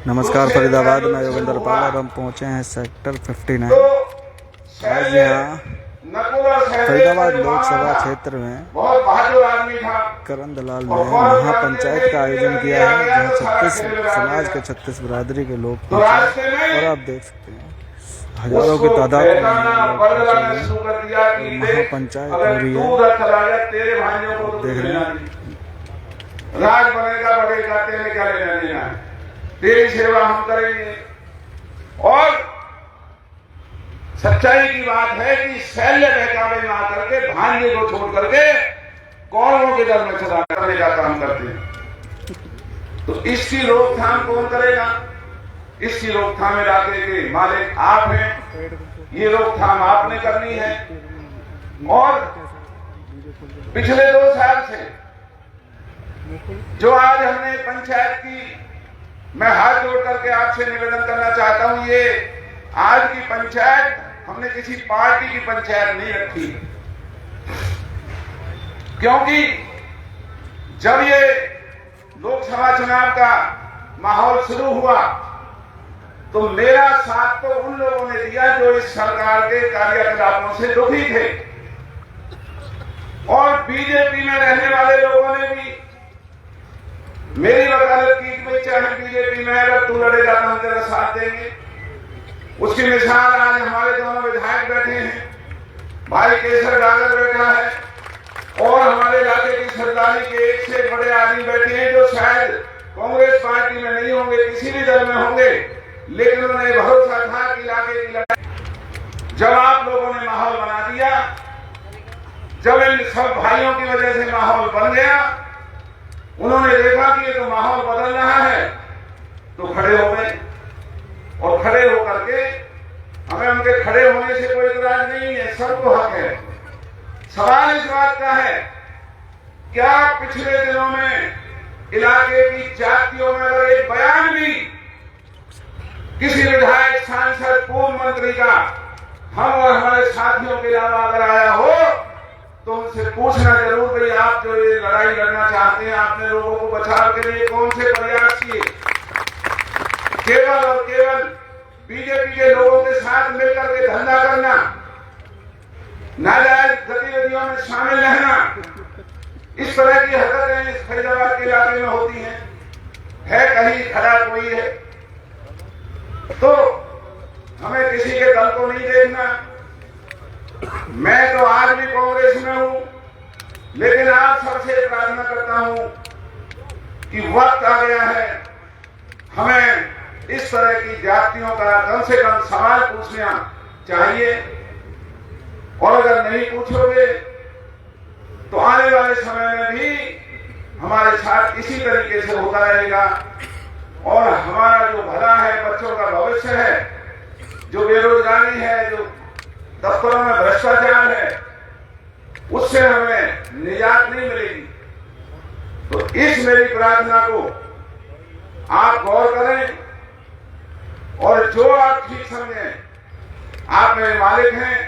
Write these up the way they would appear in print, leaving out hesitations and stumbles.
नमस्कार फरीदाबाद में योगेंद्र पाल और हम पहुंचे हैं सेक्टर 59। आज यहाँ फरीदाबाद लोकसभा क्षेत्र में करण दलाल ने महापंचायत का आयोजन किया है, जहाँ 36 समाज के 36 बिरादरी के लोग पहुंचे और आप देख सकते हैं हजारों की तादाद में महापंचायत हो रही है। देख रहे हैं राज बनेगा बढ़ेगा, तेरे क्या लेना देना है, तेरी सेवा हम करेंगे। और सच्चाई की बात है कि शैल्य बहकावे में आकर के भांजे को छोड़ करके कौरवों के दल में चला करने का काम करते हैं। तो इसकी रोकथाम कौन करेगा? इसकी रोकथाम इलाके के मालिक आप हैं, ये रोकथाम आपने करनी है। और पिछले 2 साल से जो आज हमने पंचायत की, मैं हाथ जोड़ करके आपसे निवेदन करना चाहता हूं, ये आज की पंचायत हमने किसी पार्टी की पंचायत नहीं रखी, क्योंकि जब ये लोकसभा चुनाव का माहौल शुरू हुआ तो मेरा साथ तो उन लोगों ने दिया जो इस सरकार के कार्यकलापों से दुखी थे, और बीजेपी में रहने वाले लोगों ने भी मेरी वकालत की कि चाहे बीजेपी में अगर तू लड़ेगा तो हम तेरा साथ देंगे। उसकी मिसाल आज हमारे दोनों विधायक बैठे हैं, भाई केसर डागर बैठा है और हमारे इलाके की सरदारी के 1 से बड़े आदमी बैठे हैं जो शायद कांग्रेस पार्टी में नहीं होंगे, किसी भी दल में होंगे, लेकिन उन्हें भरोसा था कि इलाके की लड़ाई जब आप लोगों ने माहौल बना दिया, जब इन सब भाइयों की वजह से माहौल बन गया, उन्होंने देखा कि ये तो माहौल बदल रहा है, तो खड़े हो गए। और खड़े होकर के हमें उनके खड़े होने से कोई इतराज नहीं है, सबको हक है। सवाल इस बात का है, क्या पिछले दिनों में इलाके की जातियों में अगर एक बयान भी किसी विधायक, सांसद, पूर्व मंत्री का हम और हमारे साथियों के अलावा अगर आया हो तो उनसे पूछना जरूर भाई, आप जो ये लड़ाई लड़ना चाहते हैं, आपने लोगों को बचाव के लिए कौन से प्रयास किए? केवल और केवल बीजेपी के लोगों के साथ मिलकर के धंधा करना, नाजायज गतिविधियों में शामिल रहना, इस तरह की हरकतें इस फरीदाबाद के इलाके में होती हैं। है कहीं खड़ा कोई है तो हमें किसी के दल को नहीं देखना। मैं तो आज भी कांग्रेस में हूं, लेकिन आप सबसे प्रार्थना करता हूं कि वक्त आ गया है, हमें इस तरह की जातियों का कम से कम सवाल पूछना चाहिए। और अगर नहीं पूछोगे तो आने वाले समय में भी हमारे साथ इसी तरीके से होता रहेगा, और हमारा जो भला है, बच्चों का भविष्य है, जो बेरोजगारी है, जो दफ्तरों में भ्रष्टाचार है, उससे हमें निजात नहीं मिलेगी। तो इस मेरी प्रार्थना को आप गौर करें और जो आप ठीक समझें, आप मेरे मालिक हैं।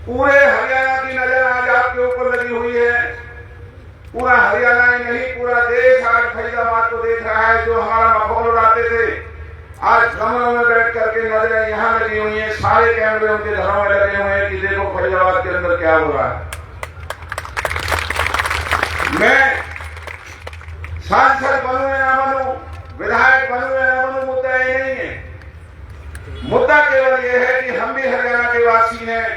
पूरे हरियाणा की नजर आज आपके ऊपर लगी हुई है। पूरा हरियाणा ही नहीं, पूरा देश आज फरीदाबाद को देख रहा है। जो हमारा मखौल उड़ाते थे, आज कमरों में बैठ करके नजरें यहां लगी हुई हैं, सारे कैमरे उनके घरों में लगे हुए हैं कि देखो फरीदाबाद के अंदर क्या हो रहा है। मैं सांसद बनूं या ना बनूं, विधायक बनूं या ना बनूं, मुद्दा ये नहीं है। मुद्दा केवल ये है कि हम भी हरियाणा के वासी हैं,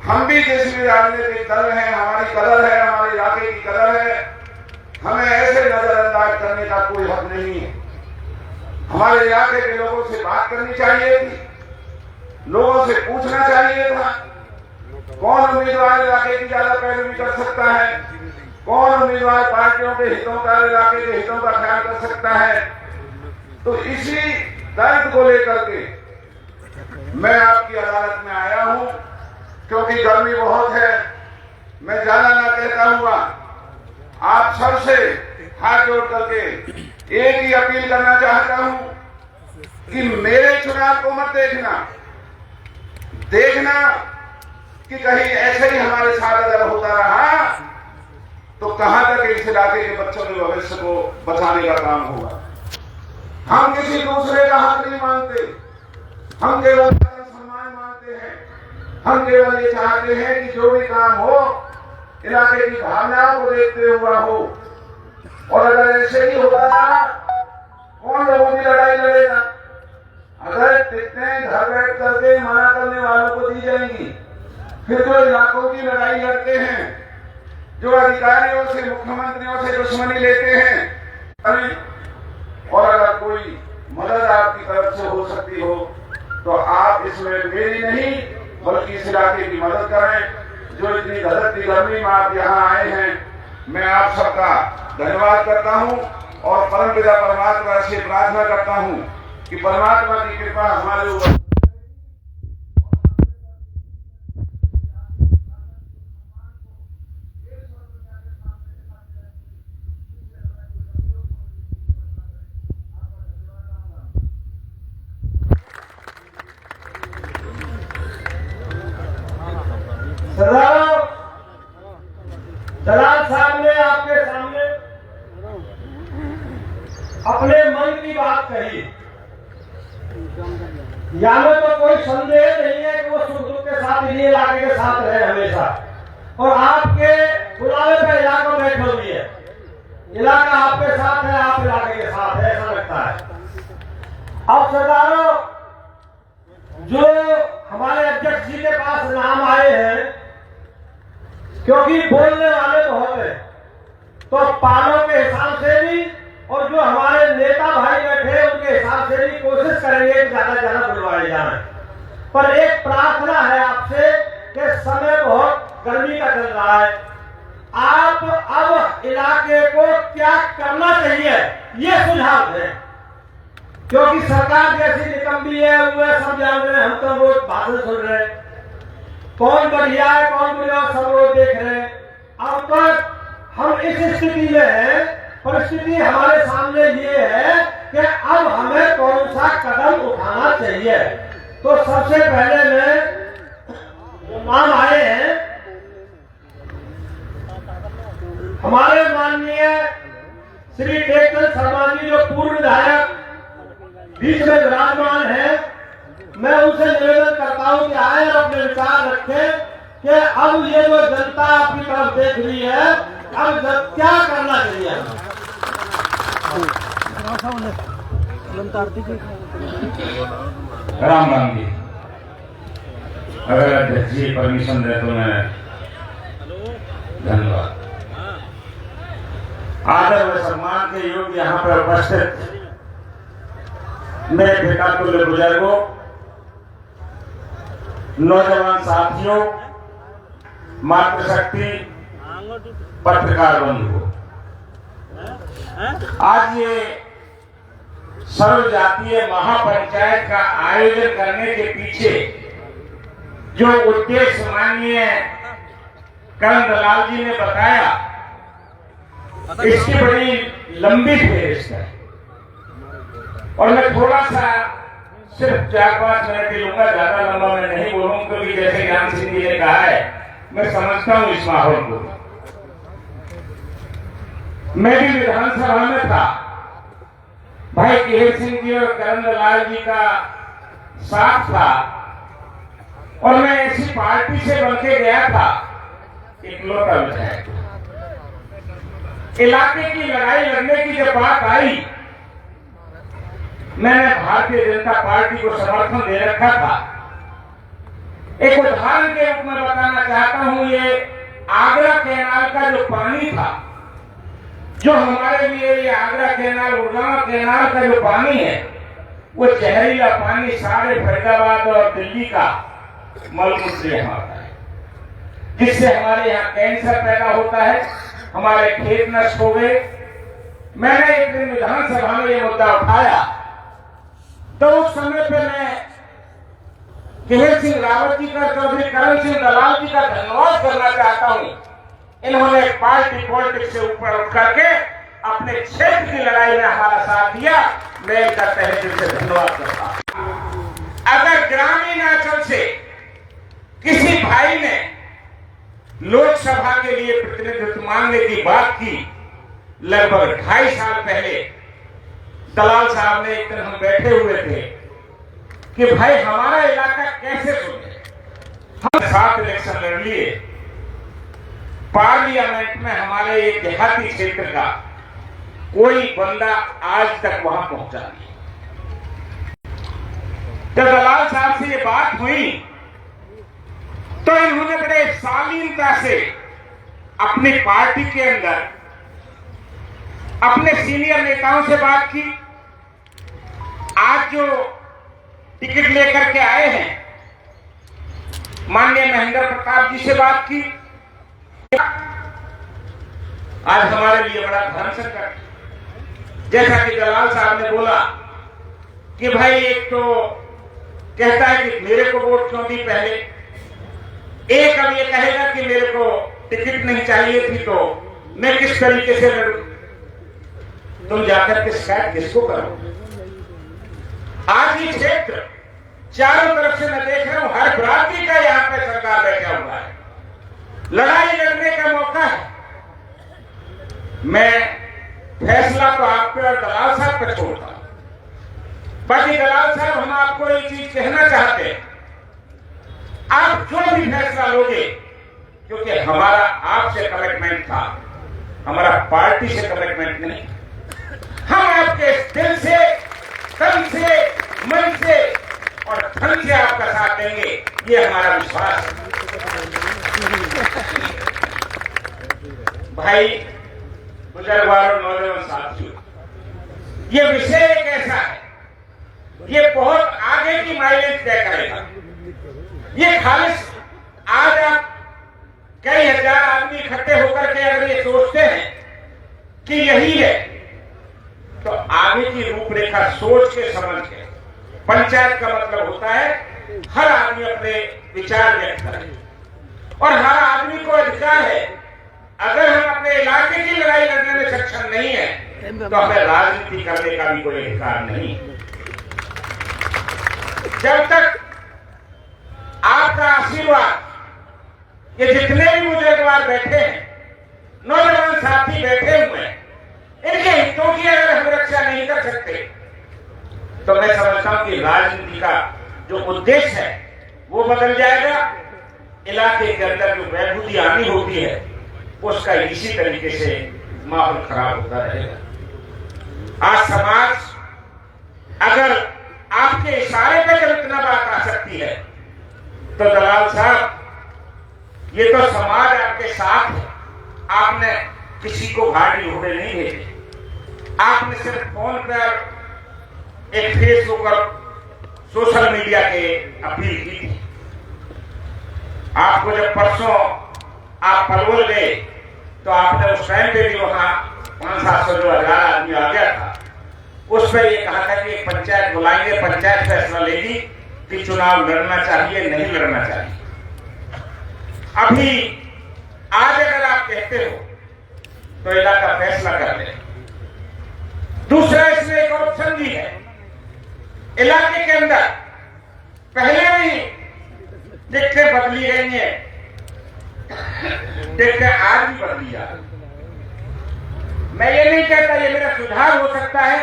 हम भी जिस भी राजनीतिक दल है, हमारी कदर है, हमारे इलाके की कदर है, हमें ऐसे नजरअंदाज करने का कोई हक नहीं है। हमारे इलाके के लोगों से बात करनी चाहिए थी, लोगों से पूछना चाहिए था कौन उम्मीदवार इलाके की ज्यादा पैरवी कर सकता है, कौन उम्मीदवार पार्टियों के हितों का, इलाके के हितों का ख्याल कर सकता है। तो इसी दर्द को लेकर के मैं आपकी अदालत में आया हूं, क्योंकि गर्मी बहुत है। मैं जाना ना कहता हुआ आप सबसे हाथ जोड़ करके एक ही अपील करना चाहता हूं कि मेरे चुनाव को मत देखना कि कहीं ऐसे ही हमारे साथ अगर होता रहा तो कहां तक इस इलाके के बच्चों के भविष्य को बचाने का काम होगा। हम किसी दूसरे का हक नहीं मानते, हम केवल सम्मान मानते हैं। हम केवल ये चाहते हैं कि जो भी काम हो इलाके की भावनाओं को देखते हुआ हो, और अगर ऐसे ही होगा कौन लोगों की लड़ाई लड़ेगा? अगर टिकटें घर बैठ करके मना करने वालों को दी जाएंगी, फिर जो इलाकों की लड़ाई लड़ते हैं, जो अधिकारियों से मुख्यमंत्रियों से दुश्मनी लेते हैं, और अगर कोई मदद आपकी तरफ से हो सकती हो तो आप इसमें मेरी नहीं बल्कि इस इलाके की मदद करें। जो इतनी धरती गर्मी में आप यहाँ आए हैं, मैं आप सबका धन्यवाद करता हूँ और परमपिता परमात्मा से प्रार्थना करता हूँ कि परमात्मा की कृपा हमारे ऊपर। दलाल साहब ने आपके सामने अपने मन की बात कही, यानी तो कोई संदेह नहीं है कि वो सुख दुख के साथ इन्हीं इलाके के साथ रहे हमेशा, और आपके बुलावे पे इलाका बैठे हुई है, इलाका आपके साथ है, आप इलाके के साथ है, ऐसा लगता है। अब सरदारों, जो हमारे अध्यक्ष जी के पास नाम आए हैं, क्योंकि बोलने वाले बहुत हैं, तो पालों के हिसाब से भी और जो हमारे नेता भाई बैठे उनके हिसाब से भी कोशिश करेंगे कि ज्यादा ज्यादा बुलवाए जाए। पर एक प्रार्थना है आपसे कि समय बहुत गर्मी का चल रहा है, आप अब इलाके को क्या करना चाहिए ये सुझाव दें, क्योंकि सरकार जैसी निकम्मी है वो सब जान रहे हैं, हम तो रोज भाषण सुन रहे हैं, कौन बढ़िया है कौन बुरा सब लोग देख रहे हैं। अब तक हम इस स्थिति में हैं, परिस्थिति हमारे सामने ये है कि अब हमें कौन सा कदम उठाना चाहिए। तो सबसे पहले मैं नाम आए हैं हमारे माननीय श्री टेकचंद शर्मा जी, जो पूर्व विधायक बीच में विराजमान है। मैं उनसे निवेदन करता हूं कि आए और अपने विचार रखें कि अब ये जो जनता आपकी तरफ देख रही है, अब क्या करना चाहिए। राम राम जी, अगर अध्यक्ष जी परमिशन दे तो मैं धन्यवाद। आदर व सम्मान के योग्य यहाँ पर उपस्थित मेरे पिता तुल्य बुजुर्गों, नौजवान साथियों, मातृशक्ति, पत्रकार बंधुओं, आज ये सर्व जातीय महापंचायत का आयोजन करने के पीछे जो उद्देश्य माननीय करण दलाल जी ने बताया, इसकी बड़ी लंबी फेरिस्त है और मैं थोड़ा सा सिर्फ 4-5 मिनट ही लूंगा, ज्यादा लंबा मैं नहीं बोलूंगा, क्योंकि जैसे ज्ञान सिंह जी ने कहा है, मैं समझता हूं इस माहौल को। मैं भी विधानसभा में था, भाई केहर सिंह जी और करण दलाल जी का साथ था, और मैं ऐसी पार्टी से बन के गया था, इकलौता विधायक। इलाके की लड़ाई लड़ने की जब बात आई, मैंने भारतीय जनता पार्टी को समर्थन दे रखा था। एक उदाहरण के रूप में बताना चाहता हूं, ये आगरा कैनाल का जो पानी था, जो हमारे लिए ये आगरा कैनाल, उड़गांव कैनाल का जो पानी है, वो जहरीला पानी सारे फरीदाबाद और दिल्ली का मलमूत्र यहाँ आता है, जिससे हमारे यहाँ कैंसर पैदा होता है, हमारे खेत नष्ट हो गए। मैंने एक दिन विधानसभा में ये मुद्दा उठाया, तो उस समय पे मैं केहर सिंह रावत जी का, चौधरी करण सिंह दलाल जी का धन्यवाद करना चाहता हूं। इन्होंने पार्टी पॉलिटिक्स से ऊपर उठ करके अपने क्षेत्र की लड़ाई में हमारा साथ दिया, मैं इनका तहे दिल से धन्यवाद करता हूं। अगर ग्रामीण अंचल से किसी भाई ने लोकसभा के लिए प्रतिनिधित्व मांगने की बात की लगभग 2.5 साल पहले, दलाल साहब ने एक दिन हम बैठे हुए थे कि भाई हमारा इलाका कैसे सुने। हम 7 इलेक्शन लड़ लिए, पार्लियामेंट में हमारे एक देहाती क्षेत्र का कोई बंदा आज तक वहां पहुंचा नहीं। जब दलाल साहब से ये बात हुई तो इन्होंने बड़े शालीनता से अपनी पार्टी के अंदर अपने सीनियर नेताओं से बात की। आज जो टिकट लेकर के आए हैं माननीय महेंद्र प्रताप जी से बात की। आज हमारे लिए बड़ा धर्म संकट, जैसा कि दलाल साहब ने बोला कि भाई एक तो कहता है कि मेरे को वोट क्यों दी पहले, एक अब ये कहेगा कि मेरे को टिकट नहीं चाहिए थी तो मैं किस तरीके से लड़ूं। तुम जाकर के शिकायत किसको करो। आज ये क्षेत्र चारों तरफ से मैं देख रहा हूं, हर बिरादरी का यहां पे सरकार बैठा हुआ है, लड़ाई लड़ने का मौका है। मैं फैसला तो आप पे और दलाल साहब पे छोड़ता हूं। बाकी दलाल साहब, हम आपको एक चीज कहना चाहते हैं, आप जो भी फैसला लोगे, क्योंकि हमारा आपसे कमिटमेंट था, हमारा पार्टी से कमिटमेंट नहीं, हम आपके दिल से, तन से, मन से और धन से आपका साथ देंगे, ये हमारा विश्वास है। भाई बुजुर्गवारों, नौजवान साथियों, ये विषय एक ऐसा है, ये बहुत आगे की माइलेज तय करेगा। ये खालिश आज आप कई हजार आदमी इकट्ठे होकर के अगर ये सोचते हैं कि यही है, तो आगे की रूपरेखा सोच के समझ के। पंचायत का मतलब होता है हर आदमी अपने विचार व्यक्त करे और हर आदमी को अधिकार है। अगर हम अपने इलाके की लड़ाई लड़ने में सक्षम नहीं है तो हमें राजनीति करने का भी कोई अधिकार नहीं। जब तक आपका आशीर्वाद, ये जितने भी बुजुर्गवार बैठे हैं, नौजवान साथी बैठे हुए हैं, इनके हितों की अगर हम रक्षा नहीं कर सकते तो मैं समझता हूं कि राजनीति का जो उद्देश्य है वो बदल जाएगा। इलाके के अंदर जो वैभूति आनी होती है उसका इसी तरीके से माहौल खराब होता रहेगा। आज समाज अगर आपके इशारे पर जब इतना बात आ सकती है तो दलाल साहब, ये तो समाज आपके साथ है। आपने किसी को गाड़ी घोड़े नहीं भेजे, आपने सिर्फ फोन पर एक फेसबुक और सोशल मीडिया के अपील की थी। आपको जब परसों आप पलवल गए तो आपने उस टाइम पे भी वहां 500-700 जो हजार आदमी आ गया था, उस पर यह कहा था कि एक पंचायत बुलाएंगे, पंचायत फैसला लेगी कि चुनाव लड़ना चाहिए नहीं लड़ना चाहिए। अभी आज अगर आप कहते हो तो इलाका फैसला कर ले। दूसरा इसमें एक ऑप्शन भी है, इलाके के अंदर पहले भी टिकटें बदली गई हैं, टिकटें आज भी बदली जा रही। मैं ये नहीं कहता, ये मेरा सुझाव हो सकता है,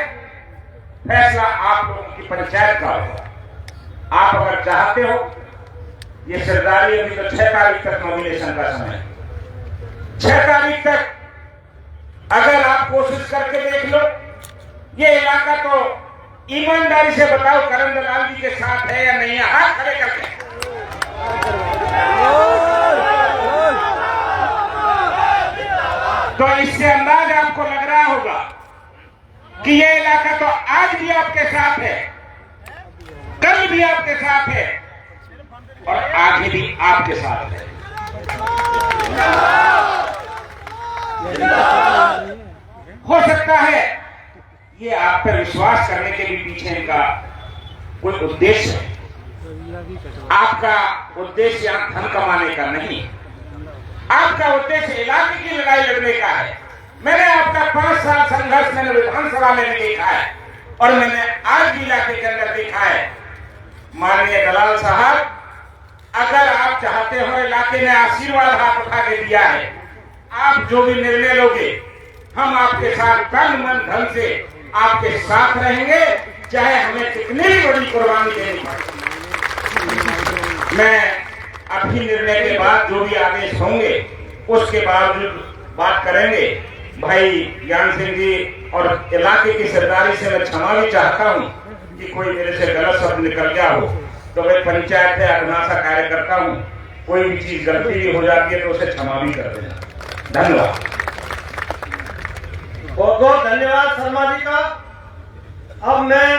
फैसला आप लोगों की पंचायत का होगा। आप अगर चाहते हो, ये सरदारी अभी तो 6 तारीख तक नॉमिनेशन का समय है, 6 तारीख तक अगर आप कोशिश करके देख लो, ये इलाका तो ईमानदारी से बताओ करण दलाल जी के साथ है या नहीं है, हाथ खड़े करके। तो इससे अंदाज आपको लग रहा होगा कि ये इलाका तो आज भी आपके साथ है, कल भी आपके साथ है और आगे भी आपके साथ है। हो सकता है ये आप पर विश्वास करने के भी पीछे इनका कोई उद्देश्य है। आपका उद्देश्य यहां धन कमाने का नहीं, आपका उद्देश्य इलाके की लड़ाई लड़ने का है। मैंने आपका 5 साल संघर्ष मैंने विधानसभा में देखा है और मैंने आज भी इलाके के अंदर देखा है। माननीय दलाल साहब, अगर आप चाहते हो, इलाके ने आशीर्वाद हाथ उठा के दिया है, आप जो भी निर्णय लोगे हम आपके साथ तन मन धन से आपके साथ रहेंगे, चाहे हमें कितनी भी बड़ी कुर्बानी देनी पड़े। मैं अभी निर्णय के बाद जो भी आदेश होंगे उसके बावजूद बात करेंगे। भाई ज्ञान सिंह जी और इलाके की सरदारी से मैं क्षमा भी चाहता हूँ कि कोई मेरे से गलत शब्द निकल गया हो, तो मैं पंचायत है अग्नासा कार्यकर्ता हूँ, कोई भी चीज गलती भी हो जाती है तो उसे क्षमा भी कर देना। धन्यवाद। बहुत बहुत धन्यवाद शर्मा जी का। अब मैं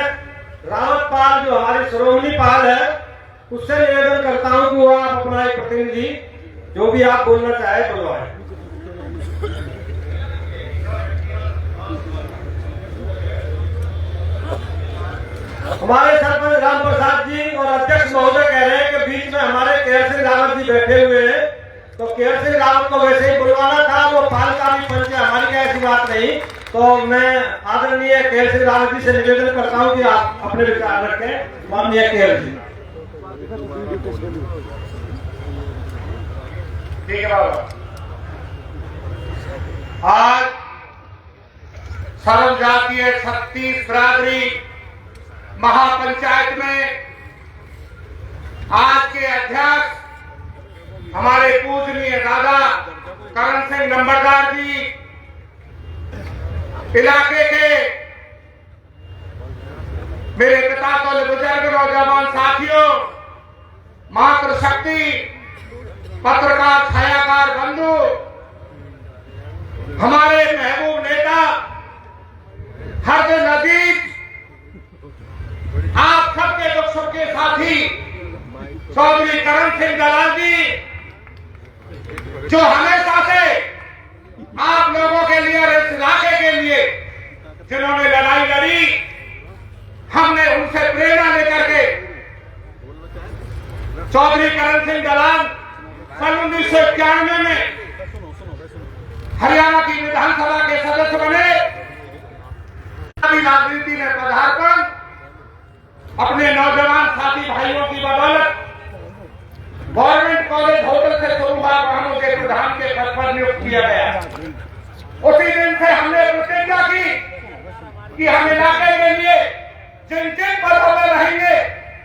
रावत पाल जो हमारी श्रोमणी पाल है उससे निवेदन करता हूं कि वो आप अपना एक प्रतिनिधि जो भी आप बोलना चाहे बुलवाएं। हमारे सरपंच राम प्रसाद जी और अध्यक्ष महोदय कह रहे हैं कि बीच में हमारे केयर सिंह रावत जी बैठे हुए हैं, तो केयर सिंह रावत को वैसे ही बुलवाना था, वो पाल का भी पंच है, हमारी क्या ऐसी बात नहीं। तो मैं आदरणीय केयर सिंह रावत जी से निवेदन करता हूं कि आप अपने विचार रखें। माननीय केयर सिंह। ठीक है बाबा। आज सर्वजातीय 36 बिरादरी महापंचायत में आज के अध्यक्ष हमारे पूजनीय दादा करण सिंह नंबरदार जी, इलाके के मेरे पिता तो बुजुर्ग नौजवान साथियों, मातृशक्ति, पत्रकार, छायाकार बंधु, हमारे महबूब नेता हरदिन अजीज, आप सबके दुख सुख के साथी चौधरी करण सिंह दलाल जी, जो हमेशा से आप लोगों के लिए और इस इलाके के लिए जिन्होंने लड़ाई लड़ी, हमने उनसे प्रेरणा लेकर के चौधरी करण सिंह दलाल सन 1991 में हरियाणा की विधानसभा के सदस्य बने। राजनीति में पदार्पण अपने नौजवान साथी भाइयों की बदौलत गवर्नमेंट कॉलेज होटल से शुरू हुआ, वहां के प्रधान के पद पर नियुक्त किया गया। उसी दिन से हमने प्रतिज्ञा की कि हम इलाके के लिए जिन जिन पदों पर रहेंगे,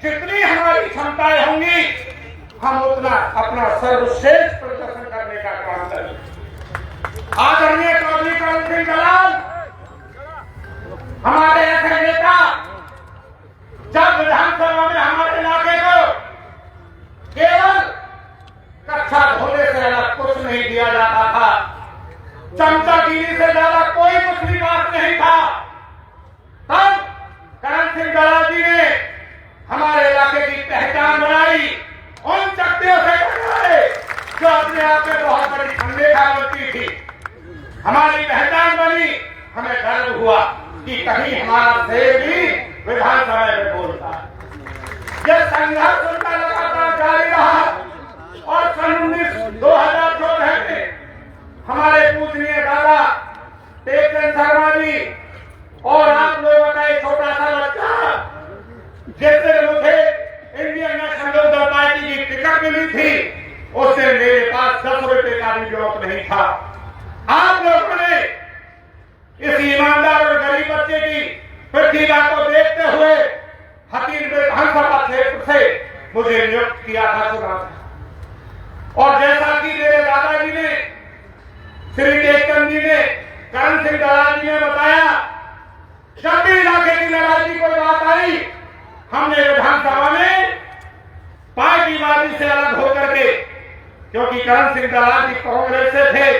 जितनी हमारी क्षमताएं होंगी, हम उतना अपना सर्वश्रेष्ठ प्रदर्शन करने का काम करेंगे। आदरणीय चौधरी करण सिंह दलाल हमारे ऐसे नेता, जब विधानसभा में हमारे इलाके को केवल कक्षा धोने से अलग कुछ नहीं दिया जाता था, चमचागिरी से ज्यादा कोई कुछ भी बात नहीं था, तब करण सिंह दलाल जी ने हमारे इलाके की पहचान बनाई, उन शक्तियों से टकराए जो अपने आप में बहुत बड़ी संदेशा बनती थी। हमारी पहचान बनी, हमें गर्व हुआ कि कहीं हमारा शेर भी विधानसभा में बोलता है। यह संघर्ष उनका लगातार जारी रहा और सन 2014 में हमारे पूजनीय दादा टेकचंद शर्मा जी और आप लोगों का एक छोटा सा बच्चा, जैसे मुझे इंडियन नेशनल लोकदल पार्टी की टिकट मिली थी, उससे मेरे पास 10 रुपए का भी जरूरत नहीं था। आप लोगों ने इस ईमानदार और गरीब बच्चे की प्रतिभा को देखते हुए हकीम विधानसभा क्षेत्र से मुझे नियुक्त किया था, चुना था। और जैसा कि मेरे दादाजी ने, श्री टेकचंद जी ने, करण सिंह दलाल जी ने बताया, जब भी इलाके की लड़ाई की कोई बात आई, हमने विधानसभा में पार्टीवादी से अलग होकर के, क्योंकि करण सिंह दलाल जी कांग्रेस से थे,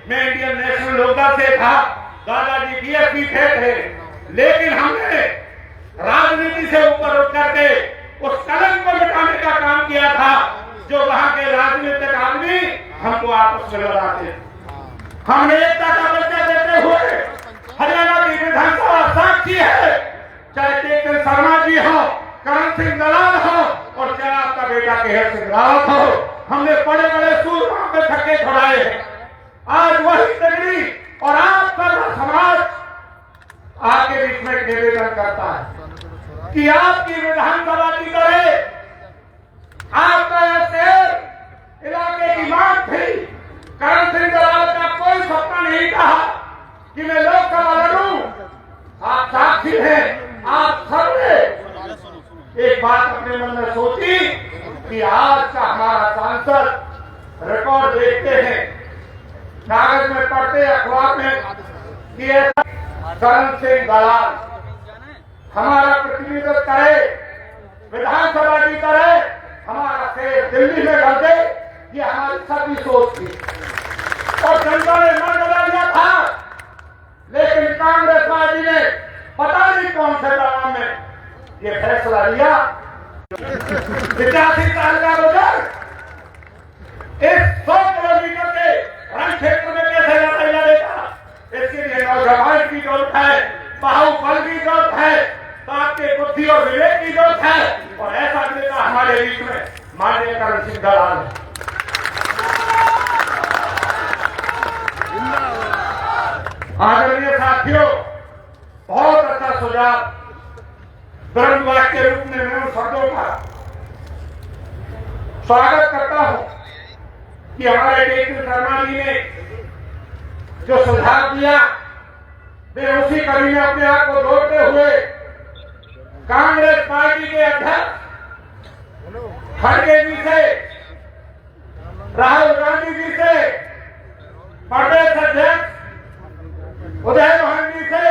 मैं इंडियन नेशनल लोकदल से था, दादाजी बीएसपी थे, लेकिन हमने राजनीति से ऊपर उठ करके उस कलंक को मिटाने का काम किया था जो वहां के राजनीतिक आदमी हमको आपस में लड़ाते। हमने एकता का परिचय देते हुए हरियाणा की विधानसभा साक्षी है, चाहे टेकचंद शर्मा जी हो, करण सिंह दलाल हो और चाहे आपका बेटा केयर सिंह रावत हो, हमने बड़े बड़े सूरमा पे छक्के छुड़ाए हैं। आज वही तगड़ी और आप सर्व समाज आपके बीच में निवेदन करता है कि आपकी विधानसभा की तरह आपका शेर इलाके की मांग थी। करण सिंह दलाल का कोई सपना नहीं था कि मैं लोकसभा लड़ूं, आप साक्षी हैं, आप सबने एक बात अपने मन में सोची कि आज का हमारा सांसद रिकॉर्ड देखते हैं, कागज में पढ़ते, अखबार में कि करण सिंह दलाल हमारा प्रतिनिधित्व करे, विधानसभा की तरह हमारा शेर दिल्ली में कर दे, ये हमारी सभी सोच थी और जनता ने मन बदल दिया था। लेकिन कांग्रेस पार्टी ने पता नहीं कौन से दबाव में ये फैसला लिया। 85 साल का बुजुर्ग इस 100 किलोमीटर के रण क्षेत्र में कैसे लड़ाई लड़ेगा? इसके लिए नौजवान की जरूरत है, बाहुबल की जरूरत है, तो आपके बुद्धि और विवेक की जरूरत है। और ऐसा नेता हमारे बीच में माननीय करण सिंह दलाल है। आदरणीय साथियों, बहुत अच्छा सुझाव ब्रह्मवाद के रूप में मैं उन शब्दों का स्वागत करता हूं कि हमारे केपी शर्मा जी ने जो सुझाव दिया, वे उसी कड़ी में अपने आप को जोड़ते हुए कांग्रेस पार्टी के अध्यक्ष खड़गे जी से, राहुल गांधी जी से, प्रदेश अध्यक्ष उदय मोहन जी से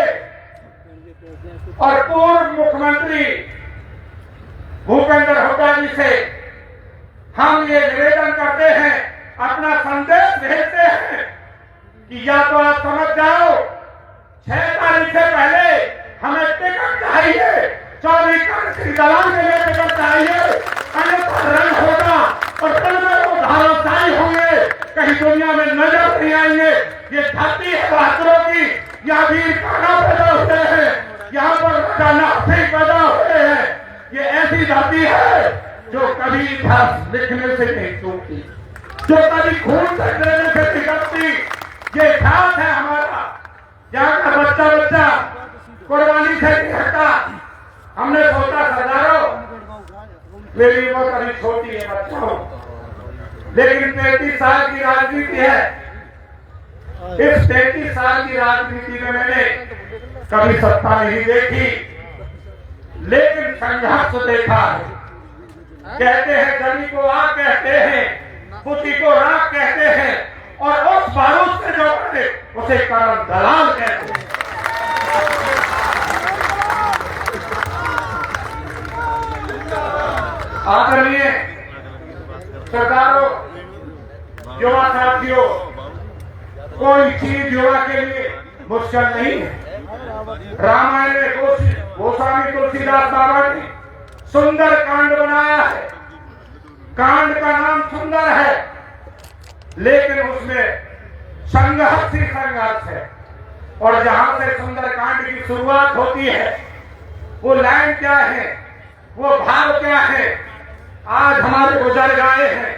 और पूर्व मुख्यमंत्री भूपेंद्र हुड्डा जी से हम ये निवेदन करते हैं, अपना संदेश भेजते हैं कि या तो आप समझ जाओ 6 तारीख से पहले हमें टिकट चाहिए, 24 करण सिंह दलाल के लिए टिकट चाहिए, अन्यथा रन होगा और कल में वो धाराशायी होंगे, कहीं दुनिया में नजर नहीं आएंगे। ये धरती है बहादुरों की, यहाँ वीर कान्हा पैदा हुए हैं, यहाँ पर राजा नाथ पैदा हुए हैं। ये ऐसी धरती है जो कभी इतिहास लिखने से नहीं चूकती, जो कभी खून से देने से निकलती। ये इतिहास है हमारा, यहाँ का बच्चा बच्चा कुर्बानी से नहीं हटता। हमने सोचा सरदारों मेरी उम्र कभी छोटी है बच्चों, लेकिन 33 साल की राजनीति है। इस 33 साल की राजनीति में मैंने कभी सत्ता नहीं देखी, लेकिन संघर्ष देखा है। कहते हैं गली को आग कहते हैं, बुद्धि को राख कहते हैं, और उस बारूद से जो बने उसे करण दलाल कहते हैं। आदरणीय सरदारों, युवा साथियों, कोई चीज युवा के लिए मुश्किल नहीं है। रामायण में गोस्वामी तुलसीदास बाबा ने सुंदर कांड बनाया है। कांड का नाम सुंदर है, लेकिन उसमें संघर्ष ही संघर्ष है। और जहां से सुंदर कांड की शुरुआत होती है, वो लाइन क्या है, वो भाव क्या है, आज हमारे गुजर गए हैं।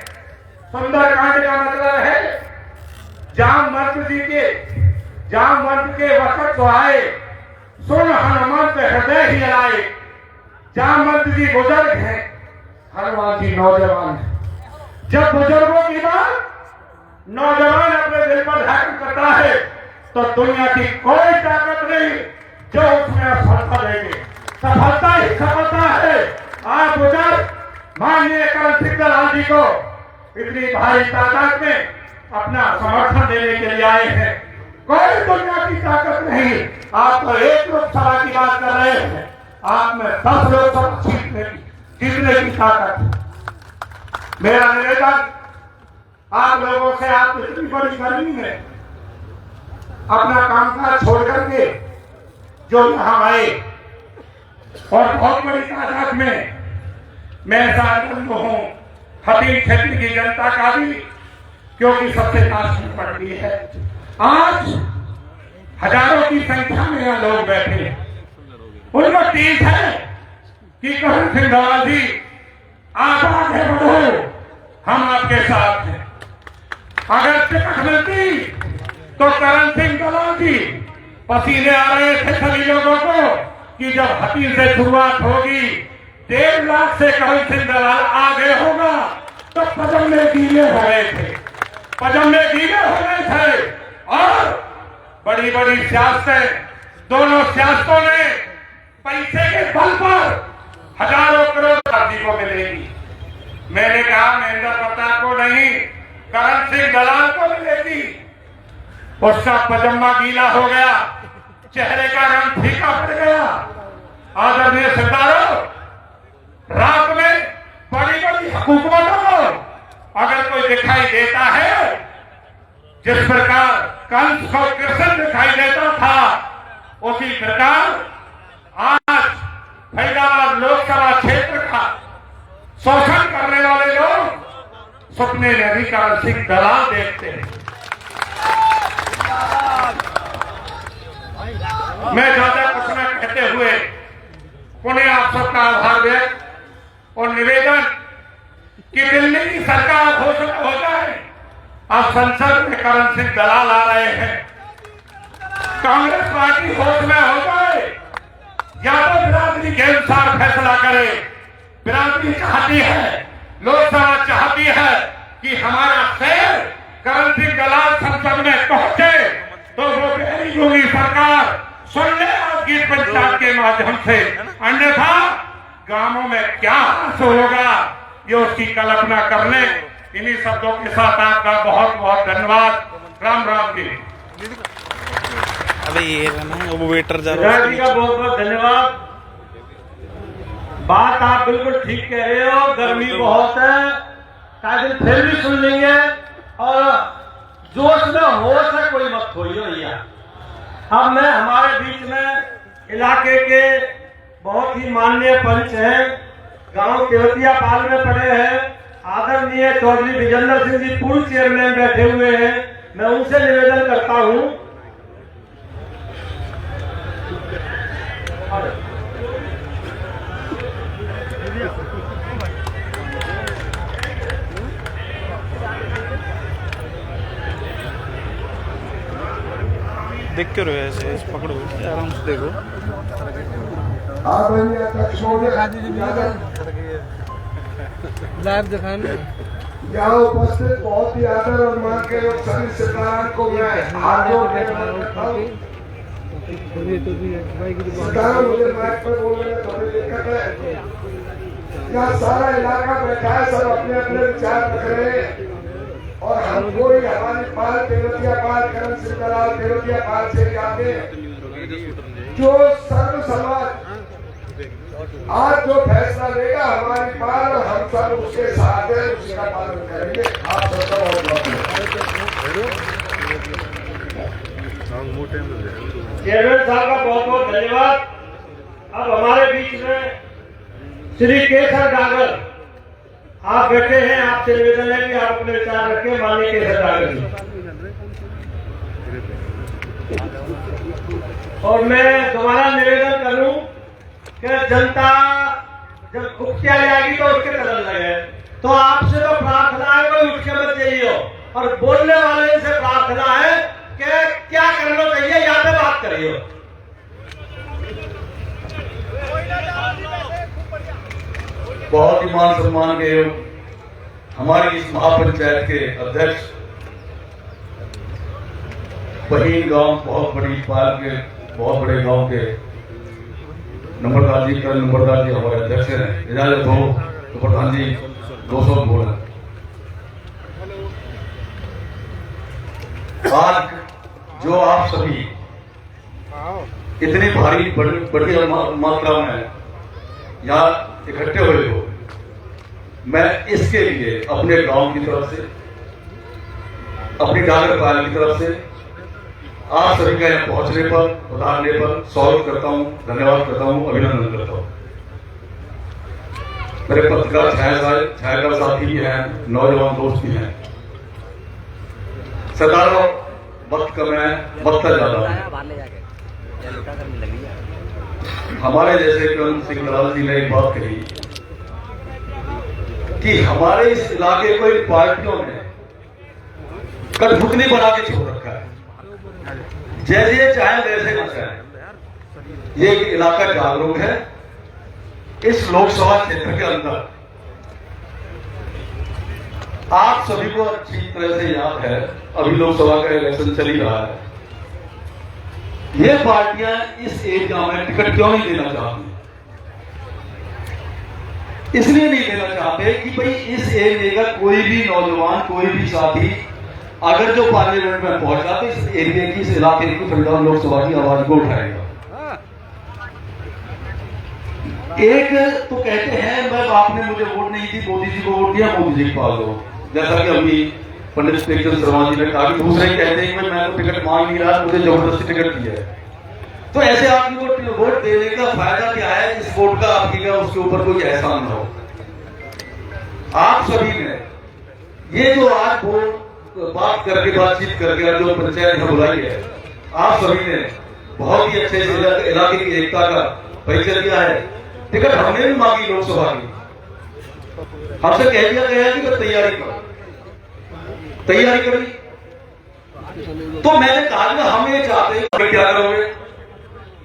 सुंदर कांड का मतलब है जामवंत के वक्त तो आए, सुन हनुमंत हृदय ही आए। जामवंत जी बुजुर्ग हैं, हनुमान जी नौजवान हैं। जब बुजुर्गों की बात नौजवान अपने दिल पर धारण करता है, तो दुनिया की कोई ताकत नहीं जो उसमें सफलता देगी। सफलता ही सफलता है। आज बुजुर्ग माननीय करण सिंह दलाल जी को इतनी भारी तादाद में अपना समर्थन देने के लिए आए हैं। कोई दुनिया की ताकत नहीं। आप तो एक लोकसभा की बात कर रहे हैं, आप में 10 लोकसभा जीतने की ताकत है। मेरा निवेदन आप लोगों से, आप इतनी बड़ी गर्मी में अपना कामकाज छोड़ करके जो यहाँ आए, और बहुत बड़ी तादाद में मैं साधन हूँ हटीन क्षेत्र की जनता का भी, क्योंकि सबसे तासीर पड़ती है। आज हजारों की संख्या में यहाँ लोग बैठे हैं। उनको ठीक है कि करण सिंह दलाल जी आप आगे बढ़ो, हम आपके साथ हैं। अगर टिकट मिलती तो करण सिंह दलाल जी, पसीने आ रहे थे सभी लोगों को कि जब हटीन से शुरुआत होगी, 1.5 लाख से करण सिंह दलाल आगे होगा, तो पदम में गीले हो गए थे, पदम में गीले हो गए थे। और बड़ी बड़ी सियासतें दोनों सियासतों ने पैसे के बल पर हजारों करोड़ आदमी को मिलेगी। मैंने कहा महेंद्र प्रताप को नहीं, करण सिंह दलाल को मिलेगी। उसका पजामा गीला हो गया, चेहरे का रंग फीका पड़ गया। आदरणीय सरदारों, रात में बड़ी बड़ी हुकूमतों को अगर कोई दिखाई देता है, जिस प्रकार कंस को कृष्ण दिखाई देता था, उसी प्रकार आज फरीदाबाद लोकसभा क्षेत्र का शोषण करने वाले लोग सपने में भी करण सिंह दलाल देखते हैं। मैं ज्यादा कुछ न कहते हुए पुनः आप सबका आभार व्यक्त और निवेदन कि दिल्ली की सरकार घोषणा हो जाए। अब संसद में करण सिंह दलाल आ रहे हैं, कांग्रेस पार्टी होश में हो जाए, या तो बिरादरी के अनुसार फैसला करे। बिरादरी चाहती है, लोकसभा चाहती है कि हमारा शहर करण सिंह दलाल संसद में पहुंचे, तो वो गहरी होगी सरकार सुन ले आपकी पंचायत के माध्यम से। अन्यथा गांवों में क्या हासिल होगा, ये उसकी कल्पना कर ले। इन्हीं शब्दों के साथ आपका बहुत बहुत धन्यवाद। राम राम जी। अबे ये वो वेटर जा रहा है। जी का बहुत बहुत धन्यवाद। बात आप बिल्कुल ठीक कह रहे हो, गर्मी बहुत है, कायदे फिर भी सुन लेंगे और जोश में होश है, कोई मत खोइयो भैया। अब मैं हमारे बीच में इलाके के बहुत ही माननीय पंच हैं, गांव केवतिया पाल में पड़े हैं, आदरणीय चौधरी विजेंद्र सिंह जी पूर्व चेयरमैन बैठे हुए हैं। मैं उनसे निवेदन करता हूं देख के रहो ऐसे पकड़ो आराम से देखो। आदरणीय अध्यक्ष महोदय, लाइव दिखाने यहाँ उपस्थित बहुत ही आदर और मान के लोग सभी सरदारान को मैं हाथ जोड़ के नमन करता हूँ। सरदारों, मुझे माइक पर बोलने में थोड़ी दिक्कत है। यहाँ सारा इलाका बैठा है, सब अपने अपने विचार रख रहे हैं और हम कोई हमारी पाल केवतिया पाल करण सिंह दलाल केवतिया पाल से जाते जो सर्व समाज आज जो फैसला लेगा हमारी पाल और हम सब उसके साथ हैं, उसका पालन करेंगे। आप सबका बहुत चेयरमैन साहब का बहुत बहुत धन्यवाद। अब हमारे बीच में श्री केसर डागर आप बैठे हैं, आपसे निवेदन है कि आप अपने विचार रखें। माननीय केसर डागर जी, और मैं दोबारा निवेदन करूं कि जनता जब उठके जाएगी तो उसके कदम लगे, तो आपसे तो प्रार्थना है कोई उठ के मत जाइए, और बोलने वाले से प्रार्थना है कि क्या करना चाहिए यहाँ पे बात करिए। बहुत ही मान सम्मान के हमारी इस महापंचायत के अध्यक्ष, बहीन गांव बहुत बड़ी पाल के बहुत बड़े गांव के नंबरदार जी, कल नंबरदार जी हमारे अध्यक्ष हैं। इजाजत हो तो प्रधान जी 200 बोला। आज जो आप सभी इतनी भारी बड़ी मात्रा में यहाँ इकट्ठे हुए हो, मैं इसके लिए अपने गांव की तरफ से, अपनी डागर पाल की तरफ से आप सभी का यहाँ पहुंचने पर, पधारने पर स्वागत करता हूं, धन्यवाद करता हूं, अभिनंदन करता हूं। मेरे पत्रकार छायाकार साथी भी हैं, नौजवान दोस्त भी हैं। सरदारों, वक्त कम है, वक्त ज्यादा है। हमारे जैसे करण सिंह दलाल जी ने एक बात कही कि हमारे इस इलाके को इन पार्टियों ने कठपुतली बना के छोड़ रखा है, जैसे चाहे वैसे न चाहे। ये इलाका जागरूक है। इस लोकसभा क्षेत्र के अंदर आप सभी को अच्छी तरह से याद है, अभी लोकसभा का इलेक्शन चल ही रहा है। ये पार्टियां इस एरिया में टिकट क्यों नहीं देना चाहती? इसलिए नहीं देना चाहते कि भाई इस एरिया का कोई भी नौजवान, कोई भी साथी अगर जो पार्लियामेंट में पहुंचा तो इस एरिया की, इस इलाके की फरीदाबाद लोकसभा की आवाज को उठाएगा। एक तो कहते हैं मैं आपने मुझे वोट नहीं दी, मोदी जी को वोट दिया, मोदी जी को पाल दो, जैसा कि अभी पंडित प्रेमचंद शर्मा जी ने कहा। दूसरे कहते हैं कि मैं तो टिकट मांग नहीं रहा, मुझे जबरदस्ती टिकट दिया है। तो ऐसे आदमी को वोट देने का फायदा क्या है? इस वोट का आपकी का उसके ऊपर कोई एहसान ना हो। आप सभी ने ये जो आज बात करके, बातचीत करके जो पंचायत में बुलाई है, आप सभी ने बहुत ही अच्छे से इलाके की एकता का परिचय दिया है। टिकट हमने भी मांगी लोकसभा की, हमसे कह दिया गया है कि तैयारी करी। तो मैंने कहा कि हम ये चाहते हैं, क्या करोगे?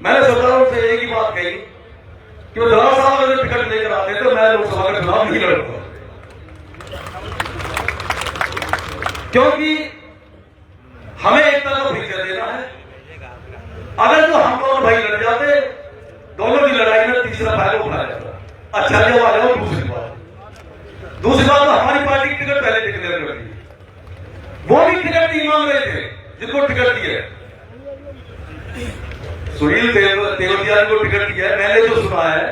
मैंने सरकारों से एक ही बात कही कि दलाल साहब अगर टिकट लेकर आते तो मैं लोकसभा का चुनाव नहीं लड़ूंगा, क्योंकि हमें एकता का परिचय देना है। अगर जो हम दोनों भाई लड़ जाते, दोनों की लड़ाई में तीसरा फायदा उठाया जाता। अच्छा जब आ जाओ दूसरी बात तो हमारी पार्टी की टिकट पहले डिक्लेयर कर दी, वो भी टिकट नहीं मांग रहे थे जिनको टिकट दिया। सुनील तेवतिया को टिकट दिया है, मैंने जो सुना है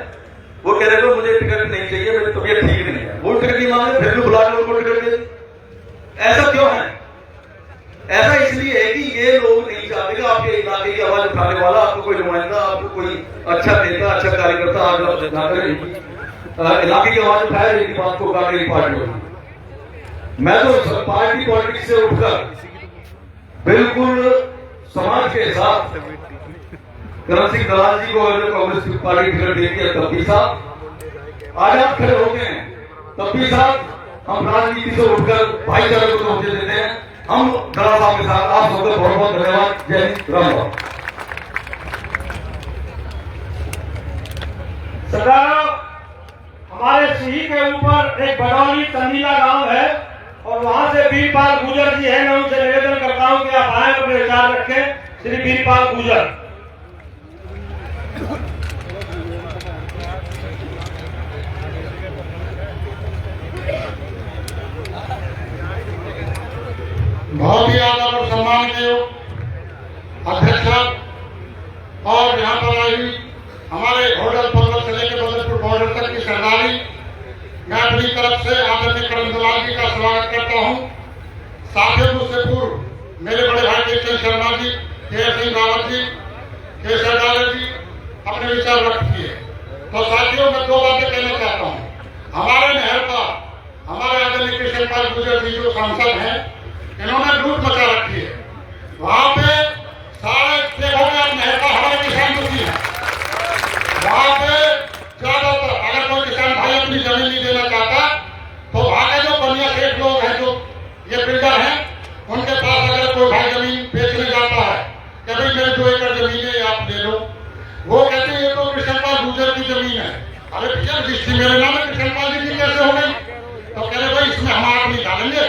वो कह रहे थे मुझे टिकट नहीं चाहिए, मेरी तबीयत ठीक नहीं है, वो टिकट नहीं मांगे, फिर भी बुला के उनको टिकट दे। ऐसा क्यों है? ऐसा इसलिए है कि ये लोग नहीं चाहते कि आपके इलाके की आवाज उठाने वाला, आपको कोई नुमाइंदा, आपको कोई अच्छा नेता, अच्छा कार्यकर्ता इलाके की आवाज उठाए, इनकी बात को काटे पार्टी होगी। मैं तो पार्टी पॉलिटिक्स से उठकर बिल्कुल समाज के साथ करण सिंह दलाल जी को अगर कांग्रेस की पार्टी टिकट देती है तब भी साथ आज आप खड़े हो गए हैं, तब भी साथ हम राजनीति से उठकर भाईचारे को होते देते हैं। हम दलाल साहब के साथ। आप सबका बहुत बहुत धन्यवाद। जय हिंद, राम राम। सरदार, हमारे सिही के ऊपर एक बडौली तंदीला गांव है और वहां से वीरपाल गुजर जी है। मैं उनसे निवेदन करता हूं कि आप आए अपने विचार रखें। श्री वीरपाल गुजर। बहुत ही आदर और सम्मान के अध्यक्ष और यहाँ पर आई हमारे होटल पर्वत से लेकर बदरपुर बॉर्डर तक की सरदारी, मैं अपनी तरफ से आदरणीय करण दलाल जी का स्वागत करता हूँ। साथियों, मुझसे पूर्व मेरे बड़े भाई केशव शर्मा जी, के सिंह रावत जी, केशव डाले जी अपने विचार व्यक्त किए। तो साथियों, मैं दो बातें कहना चाहता हूँ। हमारे नहर पर हमारे आदरणीय कृष्ण पाल गुजर जी जो सांसद हैं, इन्होंने लूट मचा रखी है। वहां पे सारे देखोगे आप नहर पर हमारे किसान दुखी है। वहां पे ज्यादातर अगर कोई किसान भाई अपनी जमीन नहीं देना चाहता तो वहां के जो बनिया सेठ लोग हैं, जो ये बिल्डर हैं, उनके पास अगर कोई भाई जमीन बेचने जाता है कि भाई मेरे 2 एकड़ जमीन है आप ले लो, वो कहते हैं ये तो कृष्णपाल गुजर की जमीन है। अरे भैया रजिस्ट्री मेरे नाम है, कृष्णपाल जी की कैसे हो गई? तो कह रहे भाई इसमें हम आग नहीं डालेंगे,